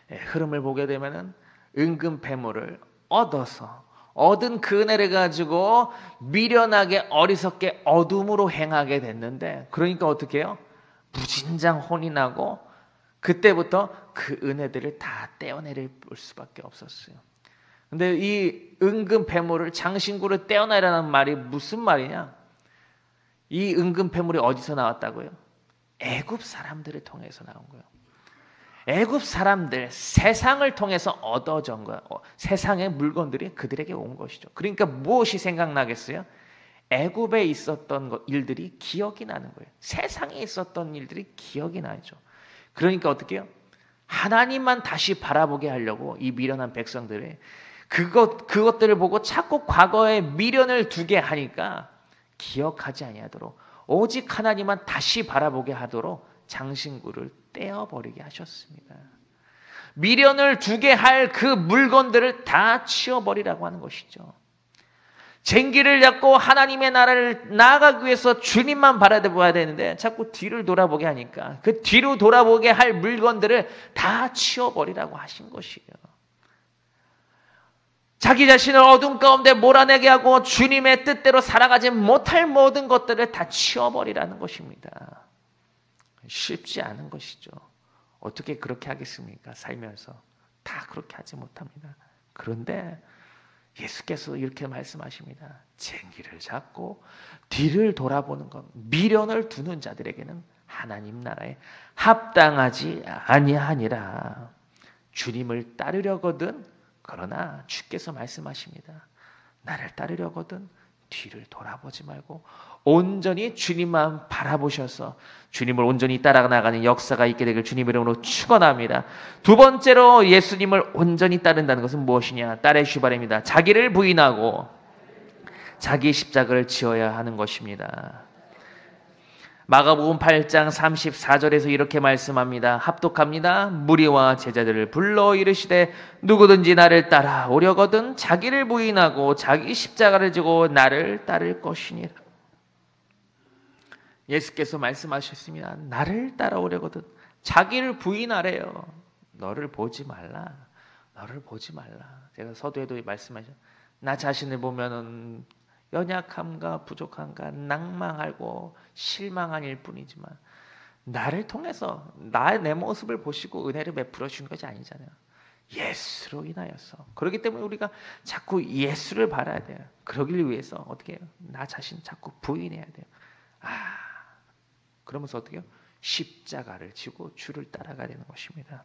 Speaker 5: 흐름을 보게 되면은 은금 패물을 얻어서 얻은 그 은혜를 가지고 미련하게 어리석게 어둠으로 행하게 됐는데 그러니까 어떻게 해요? 무진장 혼이 나고 그때부터 그 은혜들을 다 떼어내릴 수밖에 없었어요. 근데 이 은금 패물을 장신구를 떼어내라는 말이 무슨 말이냐? 이 은금 패물이 어디서 나왔다고요? 애굽 사람들을 통해서 나온 거예요. 애굽 사람들, 세상을 통해서 얻어진 거예요. 세상의 물건들이 그들에게 온 것이죠. 그러니까 무엇이 생각나겠어요? 애굽에 있었던 일들이 기억이 나는 거예요. 세상에 있었던 일들이 기억이 나죠. 그러니까 어떻게 해요? 하나님만 다시 바라보게 하려고 이 미련한 백성들의 그것들을 보고 자꾸 과거에 미련을 두게 하니까 기억하지 아니하도록 오직 하나님만 다시 바라보게 하도록 장신구를 떼어버리게 하셨습니다. 미련을 두게 할 그 물건들을 다 치워버리라고 하는 것이죠. 쟁기를 잡고 하나님의 나라를 나아가기 위해서 주님만 바라봐야 되는데 자꾸 뒤를 돌아보게 하니까 그 뒤로 돌아보게 할 물건들을 다 치워버리라고 하신 것이에요. 자기 자신을 어둠 가운데 몰아내게 하고 주님의 뜻대로 살아가지 못할 모든 것들을 다 치워버리라는 것입니다. 쉽지 않은 것이죠. 어떻게 그렇게 하겠습니까? 살면서 다 그렇게 하지 못합니다. 그런데 예수께서 이렇게 말씀하십니다. 쟁기를 잡고 뒤를 돌아보는 것, 미련을 두는 자들에게는 하나님 나라에 합당하지 아니하니라. 주님을 따르려거든 그러나 주께서 말씀하십니다. 나를 따르려거든 뒤를 돌아보지 말고 온전히 주님만 바라보셔서 주님을 온전히 따라나가는 역사가 있게 되길 주님 이름으로 축원합니다. 두 번째로 예수님을 온전히 따른다는 것은 무엇이냐? 따르시기 바랍니다. 자기를 부인하고 자기 십자가를 지어야 하는 것입니다. 마가복음 8장 34절에서 이렇게 말씀합니다. 합독합니다. 무리와 제자들을 불러 이르시되 누구든지 나를 따라 오려거든 자기를 부인하고 자기 십자가를 지고 나를 따를 것이니라. 예수께서 말씀하셨습니다. 나를 따라오려거든 자기를 부인하래요. 너를 보지 말라. 너를 보지 말라. 제가 서두에도 말씀하셨죠. 나 자신을 보면은 연약함과 부족함과 낭망하고 실망한 일 뿐이지만 나를 통해서 내 모습을 보시고 은혜를 베풀어 주는 것이 아니잖아요. 예수로 인하여서. 그렇기 때문에 우리가 자꾸 예수를 바라야 돼요. 그러길 위해서 어떻게 해요? 나 자신 자꾸 부인해야 돼요. 그러면서 어떻게 해요? 십자가를 지고 주를 따라가야 되는 것입니다.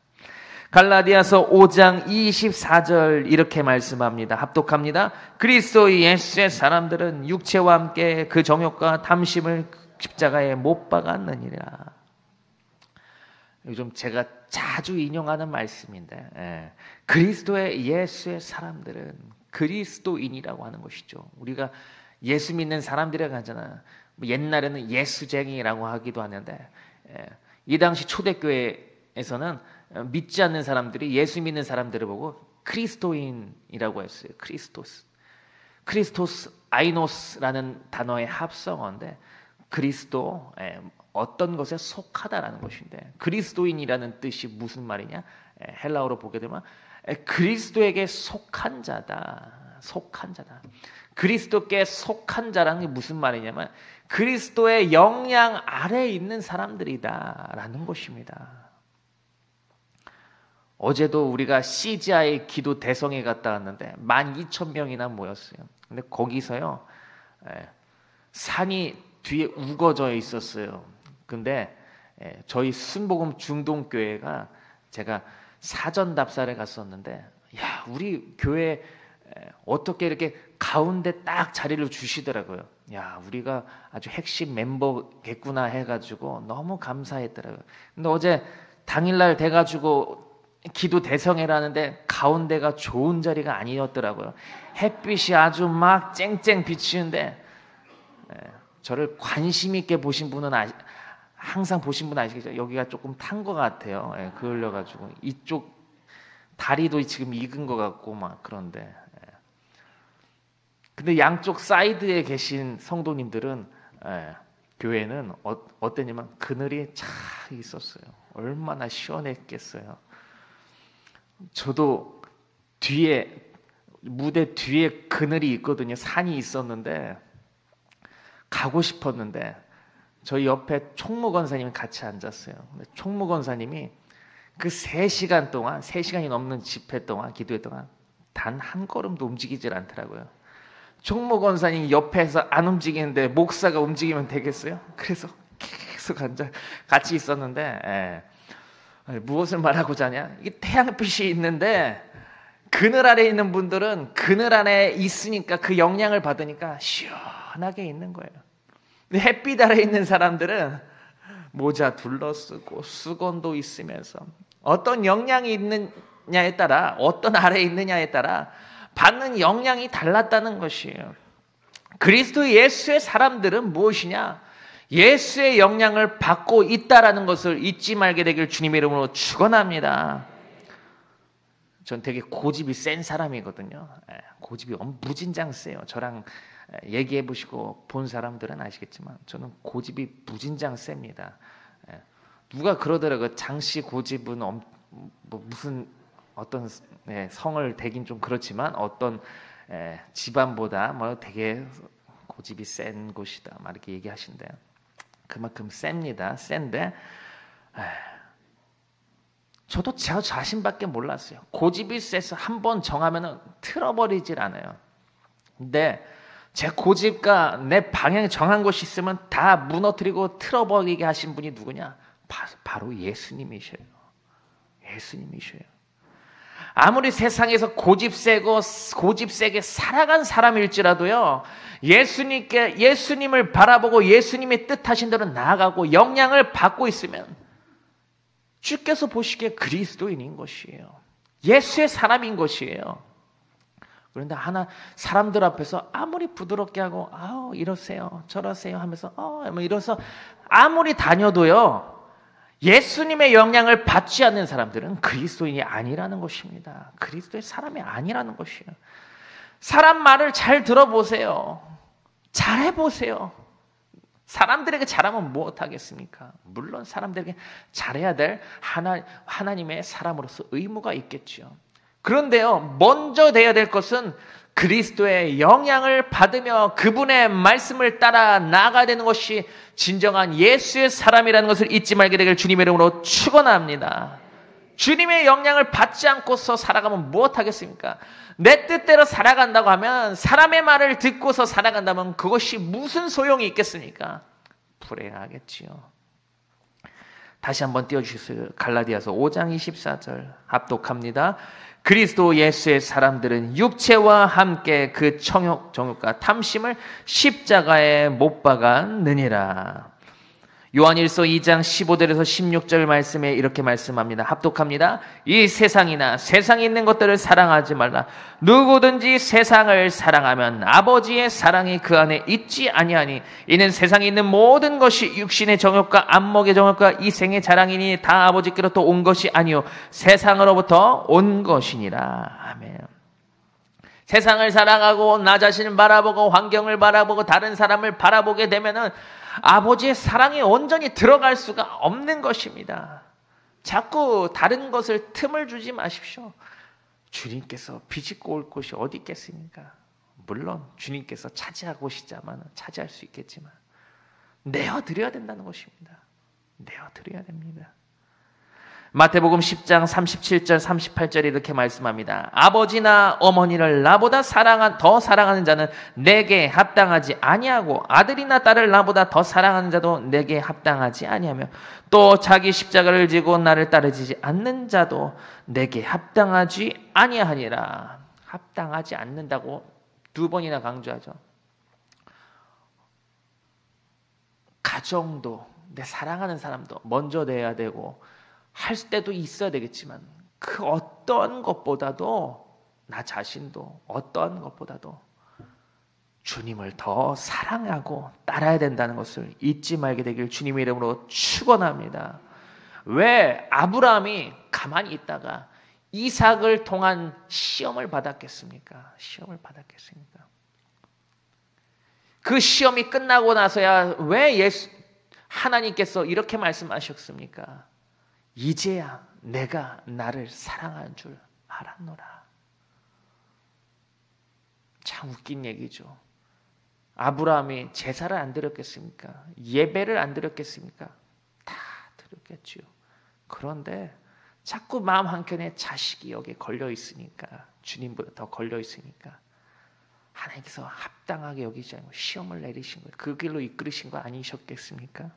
Speaker 5: 갈라디아서 5장 24절 이렇게 말씀합니다. 합독합니다. 그리스도 예수의 사람들은 육체와 함께 그 정욕과 탐심을 십자가에 못 박았느니라. 요즘 제가 자주 인용하는 말씀인데 그리스도의 예수의 사람들은 그리스도인이라고 하는 것이죠. 우리가 예수 믿는 사람들이라고 하잖아. 옛날에는 예수쟁이라고 하기도 하는데 이 당시 초대교회에서는 믿지 않는 사람들이 예수 믿는 사람들을 보고 그리스도인이라고 했어요. 크리스토스 아이노스라는 단어의 합성어인데 그리스도 어떤 것에 속하다라는 것인데 그리스도인이라는 뜻이 무슨 말이냐? 헬라어로 보게 되면 그리스도에게 속한 자다. 속한 자다. 그리스도께 속한 자라는 게 무슨 말이냐면 그리스도의 영향 아래에 있는 사람들이다라는 것입니다. 어제도 우리가 CGI 기도 대성에 갔다 왔는데 12,000명이나 모였어요. 근데 거기서요 산이 뒤에 우거져 있었어요. 근데 저희 순복음 중동교회가 제가 사전 답사를 갔었는데 야 우리 교회 어떻게 이렇게 가운데 딱 자리를 주시더라고요. 야 우리가 아주 핵심 멤버겠구나 해가지고 너무 감사했더라고요. 근데 어제 당일날 돼가지고 기도 대성회라는데 가운데가 좋은 자리가 아니었더라고요. 햇빛이 아주 막 쨍쨍 비치는데 저를 관심 있게 보신 분은 항상 보신 분 아시겠죠? 여기가 조금 탄 것 같아요. 그을려가지고 이쪽 다리도 지금 익은 것 같고 막 그런데 근데 양쪽 사이드에 계신 성도님들은 교회는 어땠냐면 그늘이 차 있었어요. 얼마나 시원했겠어요. 저도 뒤에 무대 뒤에 그늘이 있거든요. 산이 있었는데 가고 싶었는데 저희 옆에 총무 권사님이 같이 앉았어요. 근데 총무 권사님이 그 3시간 동안 3시간이 넘는 집회 동안 기도회 동안 단 한 걸음도 움직이질 않더라고요. 총무 권사님 옆에서 안 움직이는데 목사가 움직이면 되겠어요? 그래서 계속 같이 있었는데 무엇을 말하고자 하냐? 이게 태양빛이 있는데 그늘 아래 있는 분들은 그늘 안에 있으니까 그 영향을 받으니까 시원하게 있는 거예요. 근데 햇빛 아래 있는 사람들은 모자 둘러쓰고 수건도 있으면서 어떤 영향이 있느냐에 따라 어떤 아래에 있느냐에 따라 받는 영향이 달랐다는 것이에요. 그리스도 예수의 사람들은 무엇이냐? 예수의 영향을 받고 있다라는 것을 잊지 말게 되길 주님의 이름으로 축원합니다. 전 되게 고집이 센 사람이거든요. 고집이 무진장 세요. 저랑 얘기해 보시고 본 사람들은 아시겠지만 저는 고집이 무진장 셉니다. 누가 그러더라고요. 장씨 고집은 무슨 어떤 성을 대긴 좀 그렇지만 어떤 집안보다 뭐 되게 고집이 센 곳이다. 막 이렇게 얘기하신대요. 그만큼 셉니다. 센데 저도 저 자신밖에 몰랐어요. 고집이 세서 한번 정하면은 틀어버리질 않아요. 근데 제 고집과 내 방향 정한 것이 있으면 다 무너뜨리고 틀어버리게 하신 분이 누구냐? 바로 예수님이셔요. 예수님이셔요. 아무리 세상에서 고집 세게 살아간 사람일지라도요, 예수님을 바라보고 예수님의 뜻하신 대로 나아가고 영향을 받고 있으면 주께서 보시기에 그리스도인인 것이에요. 예수의 사람인 것이에요. 그런데 사람들 앞에서 아무리 부드럽게 하고 이러세요 저러세요 하면서 이러서 아무리 다녀도요, 예수님의 영향을 받지 않는 사람들은 그리스도인이 아니라는 것입니다. 그리스도의 사람이 아니라는 것이에요. 사람 말을 잘 들어보세요. 잘해보세요. 사람들에게 잘하면 무엇하겠습니까? 물론 사람들에게 잘해야 될 하나님의 사람으로서 의무가 있겠죠. 그런데요, 먼저 돼야 될 것은 그리스도의 영향을 받으며 그분의 말씀을 따라 나아가야 되는 것이 진정한 예수의 사람이라는 것을 잊지 말게 되길 주님의 이름으로 축원합니다. 주님의 영향을 받지 않고서 살아가면 무엇하겠습니까? 내 뜻대로 살아간다고 하면, 사람의 말을 듣고서 살아간다면 그것이 무슨 소용이 있겠습니까? 불행하겠지요. 다시 한번 띄워주세요. 갈라디아서 5장 24절 합독합니다. 그리스도 예수의 사람들은 육체와 함께 그 정욕과 탐심을 십자가에 못 박았느니라. 요한일서 2장 15절에서 16절 말씀에 이렇게 말씀합니다. 합독합니다. 이 세상이나 세상에 있는 것들을 사랑하지 말라. 누구든지 세상을 사랑하면 아버지의 사랑이 그 안에 있지 아니하니, 이는 세상에 있는 모든 것이 육신의 정욕과 안목의 정욕과 이생의 자랑이니 다 아버지께로부터 온 것이 아니요 세상으로부터 온 것이니라. 아멘. 세상을 사랑하고 나 자신을 바라보고 환경을 바라보고 다른 사람을 바라보게 되면은 아버지의 사랑이 온전히 들어갈 수가 없는 것입니다. 자꾸 다른 것을 틈을 주지 마십시오. 주님께서 비집고 올 곳이 어디 있겠습니까? 물론 주님께서 차지하고 오시자면 차지할 수 있겠지만 내어드려야 된다는 것입니다. 내어드려야 됩니다. 마태복음 10장 37절 38절에 이렇게 말씀합니다. 아버지나 어머니를 나보다 더 사랑하는 자는 내게 합당하지 아니하고, 아들이나 딸을 나보다 더 사랑하는 자도 내게 합당하지 아니하며, 또 자기 십자가를 지고 나를 따르지 않는 자도 내게 합당하지 아니하니라. 합당하지 않는다고 2번이나 강조하죠. 가정도, 내 사랑하는 사람도 먼저 돼야 되고 할 때도 있어야 되겠지만, 그 어떤 것보다도 나 자신도 어떤 것보다도 주님을 더 사랑하고 따라야 된다는 것을 잊지 말게 되길 주님의 이름으로 축원합니다. 왜 아브라함이 가만히 있다가 이삭을 통한 시험을 받았겠습니까? 시험을 받았겠습니까? 그 시험이 끝나고 나서야 왜 하나님께서 이렇게 말씀하셨습니까? 이제야 내가 나를 사랑하는 줄 알았노라. 참 웃긴 얘기죠. 아브라함이 제사를 안 드렸겠습니까? 예배를 안 드렸겠습니까? 다 드렸겠죠. 그런데 자꾸 마음 한켠에 자식이 여기에 걸려 있으니까, 주님보다 더 걸려 있으니까 하나님께서 합당하게 여기지 않고 시험을 내리신 거예요. 그 길로 이끌으신 거 아니셨겠습니까?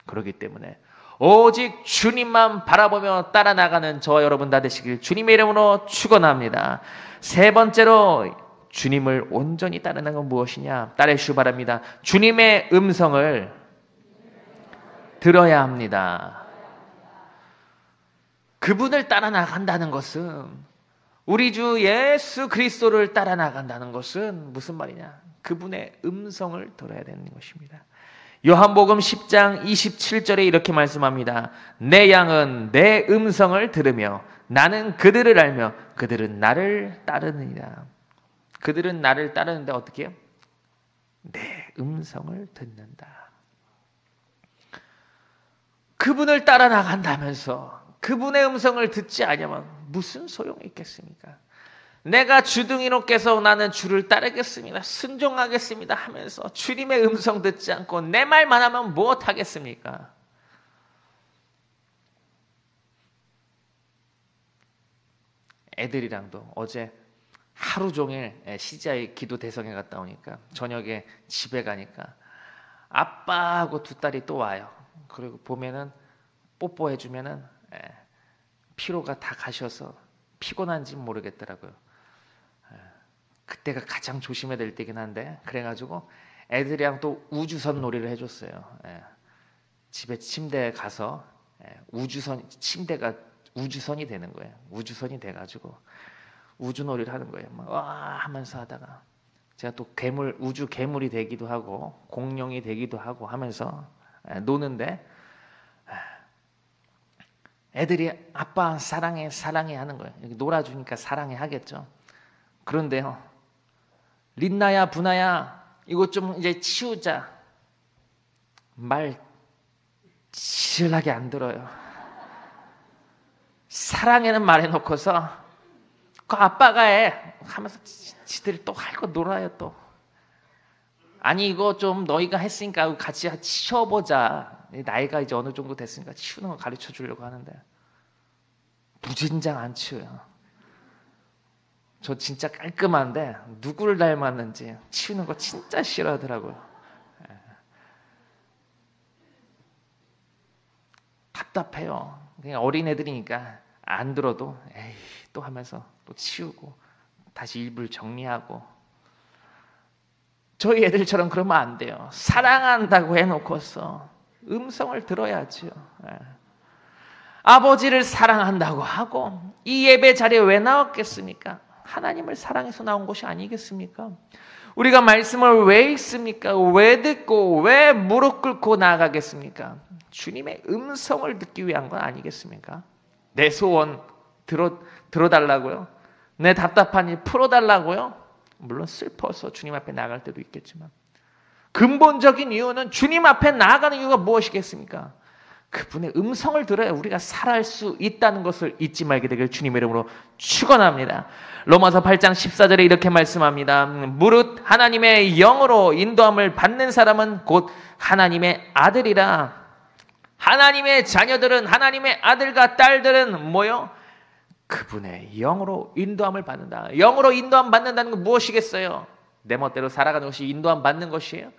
Speaker 5: 그렇기 때문에 오직 주님만 바라보며 따라 나가는 저와 여러분 다 되시길 주님의 이름으로 축원합니다. 세 번째로 주님을 온전히 따르는 건 무엇이냐? 따르시기 바랍니다. 주님의 음성을 들어야 합니다. 그분을 따라 나간다는 것은, 우리 주 예수 그리스도를 따라 나간다는 것은 무슨 말이냐? 그분의 음성을 들어야 되는 것입니다. 요한복음 10장 27절에 이렇게 말씀합니다. 내 양은 내 음성을 들으며 나는 그들을 알며 그들은 나를 따르느니라. 그들은 나를 따르는데 어떻게 해요? 내 음성을 듣는다. 그분을 따라 나간다면서 그분의 음성을 듣지 않으면 무슨 소용이 있겠습니까? 내가 주둥이로 깨서 나는 주를 따르겠습니다, 순종하겠습니다 하면서 주님의 음성 듣지 않고 내 말만 하면 무엇하겠습니까? 애들이랑도 어제 하루 종일 시자의 기도 대성에 갔다 오니까 저녁에 집에 가니까 아빠하고 두 딸이 또 와요. 그리고 보면은 뽀뽀해주면은 피로가 다 가셔서 피곤한지 모르겠더라고요. 그때가 가장 조심해야 될 때긴 한데, 그래가지고 애들이랑 또 우주선 놀이를 해줬어요. 집에 침대에 가서 침대가 우주선이 되는 거예요. 우주선이 돼가지고 우주놀이를 하는 거예요. 막 와 하면서 하다가 제가 또 우주 괴물이 되기도 하고 공룡이 되기도 하고 하면서 노는데, 애들이 아빠 사랑해 사랑해 하는 거예요. 놀아주니까 사랑해 하겠죠. 그런데요, 린나야 부나야 이거 좀 이제 치우자. 말 지질하게 안 들어요. 사랑해는 말해놓고서 그 아빠가 해 하면서 지들이 또 할 거 놀아요. 또 아니 이거 좀 너희가 했으니까 같이 치워보자. 나이가 이제 어느 정도 됐으니까 치우는 거 가르쳐 주려고 하는데 무진장 안 치워요. 저 진짜 깔끔한데 누구를 닮았는지 치우는 거 진짜 싫어하더라고요. 답답해요. 그냥 어린애들이니까 안 들어도 에이 또 하면서 또 치우고 다시 일부를 정리하고. 저희 애들처럼 그러면 안 돼요. 사랑한다고 해놓고서 음성을 들어야죠. 아버지를 사랑한다고 하고 이 예배 자리에 왜 나왔겠습니까? 하나님을 사랑해서 나온 것이 아니겠습니까? 우리가 말씀을 왜 읽습니까? 왜 듣고 왜 무릎 꿇고 나아가겠습니까? 주님의 음성을 듣기 위한 건 아니겠습니까? 내 소원 들어달라고요? 내 답답한 일 풀어달라고요? 물론 슬퍼서 주님 앞에 나갈 때도 있겠지만 근본적인 이유는 주님 앞에 나아가는 이유가 무엇이겠습니까? 그분의 음성을 들어야 우리가 살아갈 수 있다는 것을 잊지 말게 되길 주님의 이름으로 축원합니다. 로마서 8장 14절에 이렇게 말씀합니다. 무릇 하나님의 영으로 인도함을 받는 사람은 곧 하나님의 아들이라. 하나님의 자녀들은, 하나님의 아들과 딸들은 뭐요? 그분의 영으로 인도함을 받는다. 영으로 인도함 받는다는 건 무엇이겠어요? 내 멋대로 살아가는 것이 인도함 받는 것이에요?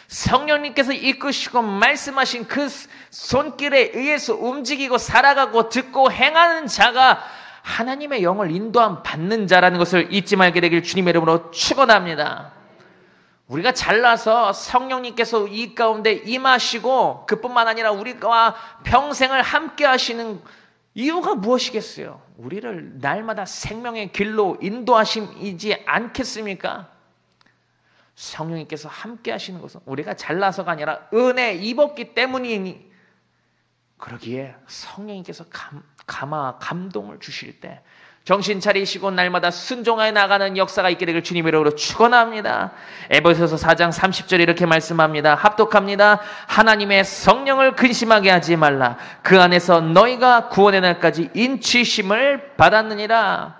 Speaker 5: 성령님께서 이끄시고 말씀하신 그 손길에 의해서 움직이고 살아가고 듣고 행하는 자가 하나님의 영을 인도함 받는 자라는 것을 잊지 말게 되길 주님의 이름으로 축원합니다. 우리가 잘나서 성령님께서 이 가운데 임하시고 그뿐만 아니라 우리와 평생을 함께 하시는 이유가 무엇이겠어요? 우리를 날마다 생명의 길로 인도하심이지 않겠습니까? 성령님께서 함께 하시는 것은 우리가 잘나서가 아니라 은혜 입었기 때문이니, 그러기에 성령님께서 감동을 주실 때 정신 차리시고 날마다 순종하여 나가는 역사가 있게 되길 주님의 이름으로 축원합니다. 에베소서 4장 30절에 이렇게 말씀합니다. 합독합니다. 하나님의 성령을 근심하게 하지 말라. 그 안에서 너희가 구원의 날까지 인치심을 받았느니라.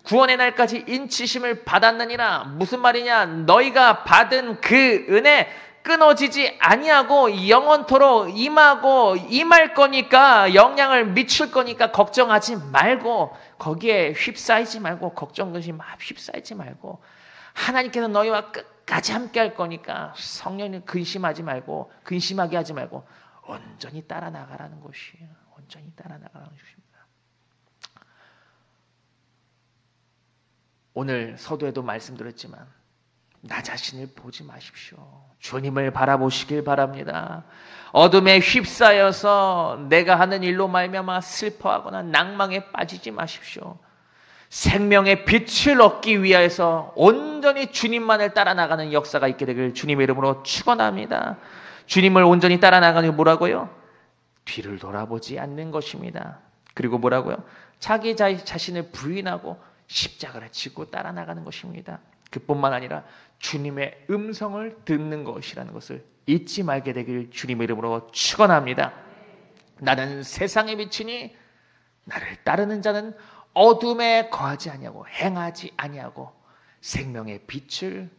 Speaker 5: 구원의 날까지 인치심을 받았느니라. 무슨 말이냐? 너희가 받은 그 은혜 끊어지지 아니하고 영원토록 임하고 임할 거니까, 영향을 미칠 거니까 걱정하지 말고, 거기에 휩싸이지 말고, 걱정 근심 휩싸이지 말고, 하나님께서 너희와 끝까지 함께 할 거니까 성령님 근심하지 말고, 근심하게 하지 말고 온전히 따라 나가라는 것이에요. 온전히 따라 나가라는 것입니다. 오늘 서두에도 말씀드렸지만 나 자신을 보지 마십시오. 주님을 바라보시길 바랍니다. 어둠에 휩싸여서 내가 하는 일로 말미암아 슬퍼하거나 낭망에 빠지지 마십시오. 생명의 빛을 얻기 위해서 온전히 주님만을 따라 나가는 역사가 있게 되길 주님의 이름으로 축원합니다. 주님을 온전히 따라 나가는 게 뭐라고요? 뒤를 돌아보지 않는 것입니다. 그리고 뭐라고요? 자기 자신을 부인하고 십자가를 지고 따라 나가는 것입니다. 그뿐만 아니라 주님의 음성을 듣는 것이라는 것을 잊지 말게 되길 주님의 이름으로 축원합니다. 나는 세상의 빛이니 나를 따르는 자는 어둠에 거하지 아니하고 행하지 아니하고 생명의 빛을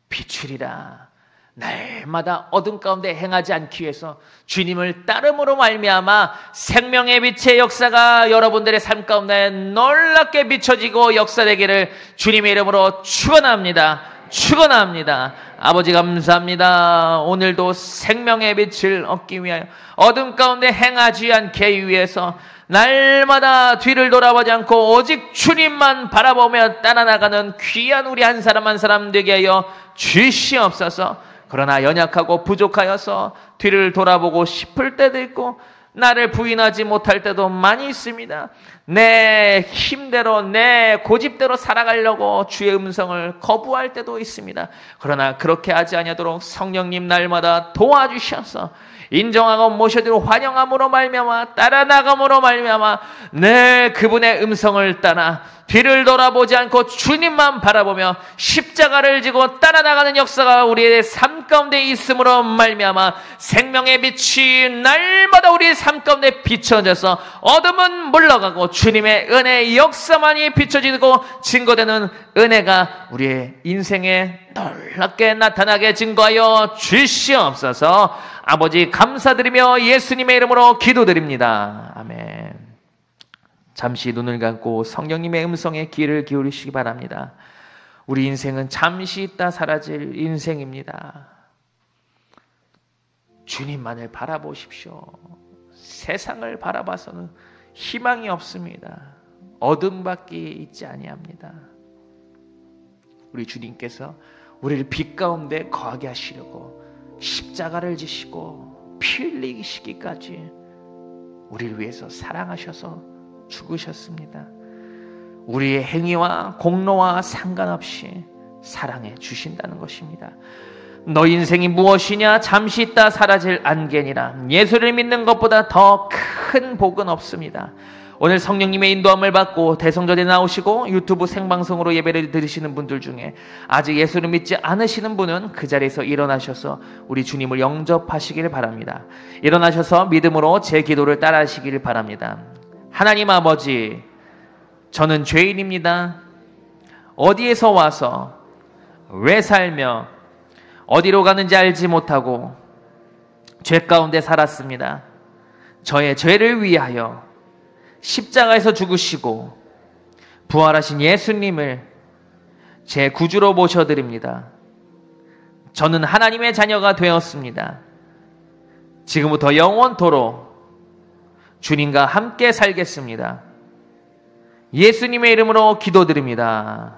Speaker 5: 비추리라. 날마다 어둠 가운데 행하지 않기 위해서 주님을 따름으로 말미암아 생명의 빛의 역사가 여러분들의 삶 가운데 놀랍게 비춰지고 역사되기를 주님의 이름으로 축원합니다. 축원합니다. 아버지 감사합니다. 오늘도 생명의 빛을 얻기 위하여 어둠 가운데 행하지 않게 위해서 날마다 뒤를 돌아보지 않고 오직 주님만 바라보며 따라나가는 귀한 우리 한 사람 한 사람 되게 하여 주시옵소서. 그러나 연약하고 부족하여서 뒤를 돌아보고 싶을 때도 있고 나를 부인하지 못할 때도 많이 있습니다. 내 힘대로 내 고집대로 살아가려고 주의 음성을 거부할 때도 있습니다. 그러나 그렇게 하지 아니하도록 성령님 날마다 도와주셔서 인정하고 모셔드리고 환영함으로 말미암아 따라 나감으로 말미암아 내 그분의 음성을 따라 뒤를 돌아보지 않고 주님만 바라보며 십자가를 지고 따라 나가는 역사가 우리의 삶 가운데 있음으로 말미암아 생명의 빛이 날마다 우리의 삶 가운데 비춰져서 어둠은 물러가고 주님의 은혜의 역사만이 비춰지고 증거되는 은혜가 우리의 인생에 놀랍게 나타나게 증거하여 주시옵소서. 아버지 감사드리며 예수님의 이름으로 기도드립니다. 아멘. 잠시 눈을 감고 성령님의 음성에 귀를 기울이시기 바랍니다. 우리 인생은 잠시 있다 사라질 인생입니다. 주님만을 바라보십시오. 세상을 바라봐서는 희망이 없습니다. 어둠밖에 있지 아니합니다. 우리 주님께서 우리를 빛 가운데 거하게 하시려고 십자가를 지시고 피 흘리시기까지 우리를 위해서 사랑하셔서 죽으셨습니다. 우리의 행위와 공로와 상관없이 사랑해 주신다는 것입니다. 너 인생이 무엇이냐? 잠시 있다 사라질 안개니라. 예수를 믿는 것보다 더 큰 복은 없습니다. 오늘 성령님의 인도함을 받고 대성전에 나오시고 유튜브 생방송으로 예배를 들으시는 분들 중에 아직 예수를 믿지 않으시는 분은 그 자리에서 일어나셔서 우리 주님을 영접하시길 바랍니다. 일어나셔서 믿음으로 제 기도를 따라하시길 바랍니다. 하나님 아버지, 저는 죄인입니다. 어디에서 와서 왜 살며 어디로 가는지 알지 못하고 죄 가운데 살았습니다. 저의 죄를 위하여 십자가에서 죽으시고 부활하신 예수님을 제 구주로 모셔드립니다. 저는 하나님의 자녀가 되었습니다. 지금부터 영원토록 주님과 함께 살겠습니다. 예수님의 이름으로 기도드립니다.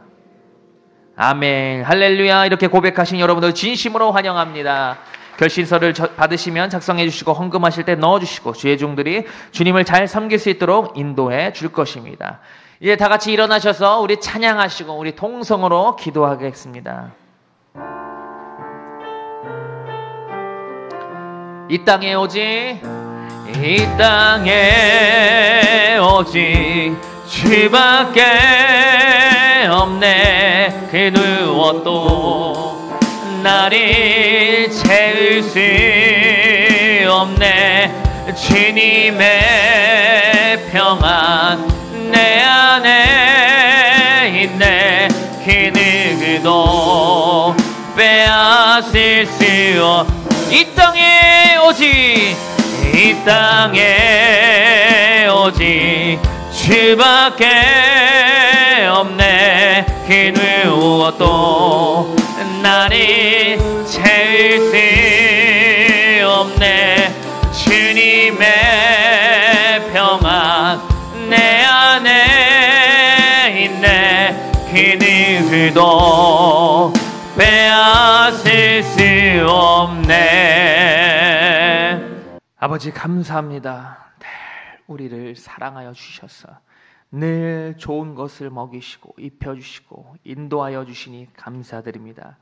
Speaker 5: 아멘. 할렐루야. 이렇게 고백하신 여러분들 진심으로 환영합니다. 결신서를 받으시면 작성해 주시고 헌금하실 때 넣어주시고 주의 종들이 주님을 잘 섬길 수 있도록 인도해 줄 것입니다. 이제 다 같이 일어나셔서 우리 찬양하시고 우리 통성으로 기도하겠습니다. 이 땅에 오직 이 땅에 오직 주밖에 없네. 그 누구도 나를 채울 수 없네. 주님의 평안 내 안에 있네. 그 누구도 빼앗을 수 없네. 이 땅에 오직 이 땅에 오직 주밖에 없네. 그 누구도 나를 채울 수 없네. 주님의 평안 내 안에 있네. 그 누구도 빼앗을 수 없네. 아버지 감사합니다. 늘 우리를 사랑하여 주셔서 늘 좋은 것을 먹이시고 입혀주시고 인도하여 주시니 감사드립니다.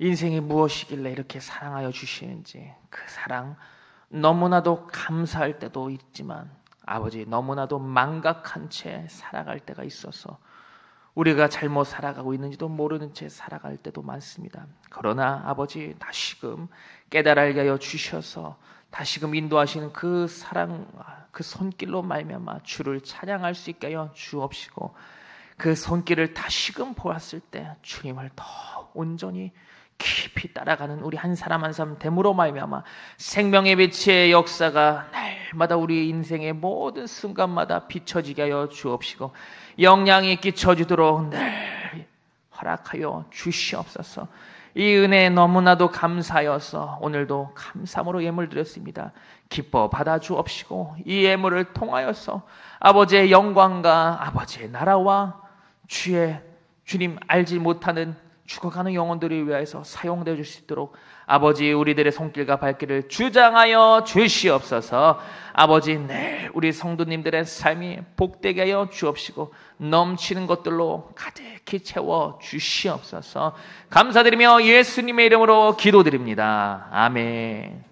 Speaker 5: 인생이 무엇이길래 이렇게 사랑하여 주시는지 그 사랑 너무나도 감사할 때도 있지만 아버지 너무나도 망각한 채 살아갈 때가 있어서 우리가 잘못 살아가고 있는지도 모르는 채 살아갈 때도 많습니다. 그러나 아버지 다시금 깨달게 하여 주셔서 다시금 인도하시는 그 사랑, 그 손길로 말미암아 주를 찬양할 수 있게 하여 주옵시고 그 손길을 다시금 보았을 때 주님을 더 온전히 깊이 따라가는 우리 한 사람 한 사람 됨으로 말미암아 생명의 빛의 역사가 날마다 우리 인생의 모든 순간마다 비춰지게 하여 주옵시고 영향이 끼쳐지도록 늘 허락하여 주시옵소서. 이 은혜에 너무나도 감사하여서 오늘도 감사함으로 예물 드렸습니다. 기뻐 받아 주옵시고 이 예물을 통하여서 아버지의 영광과 아버지의 나라와 주님 알지 못하는 죽어가는 영혼들을 위하여서 사용되어 줄 수 있도록 아버지 우리들의 손길과 발길을 주장하여 주시옵소서. 아버지 늘 우리 성도님들의 삶이 복되게 하여 주옵시고 넘치는 것들로 가득히 채워 주시옵소서. 감사드리며 예수님의 이름으로 기도드립니다. 아멘.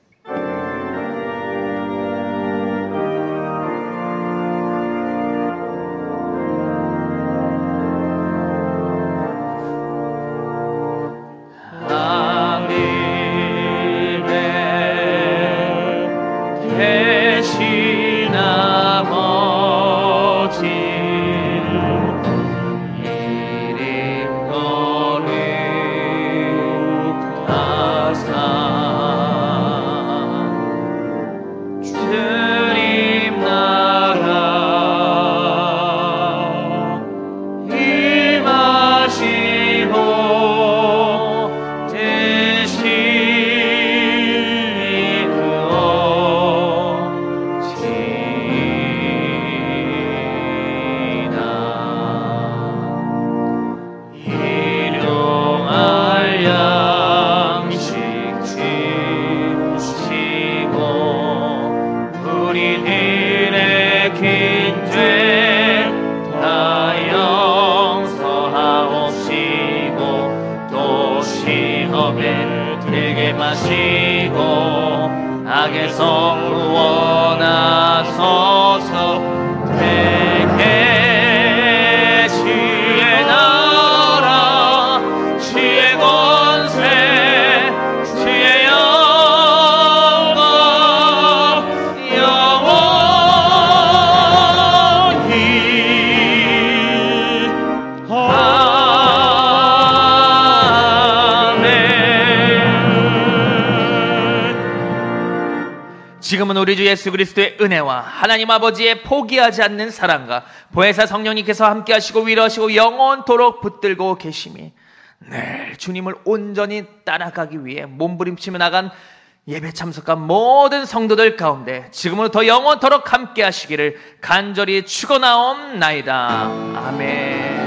Speaker 1: 악에서 구원하소서. 되게 주의 나라 주의 권세 주의 영광 영원히
Speaker 5: 지금은 우리 주 예수 그리스도의 은혜와 하나님 아버지의 포기하지 않는 사랑과 보혜사 성령님께서 함께 하시고 위로하시고 영원토록 붙들고 계심이 늘 주님을 온전히 따라가기 위해 몸부림치며 나간 예배 참석한 모든 성도들 가운데 지금으로부터 영원토록 함께 하시기를 간절히 축원하옵나이다. 아멘.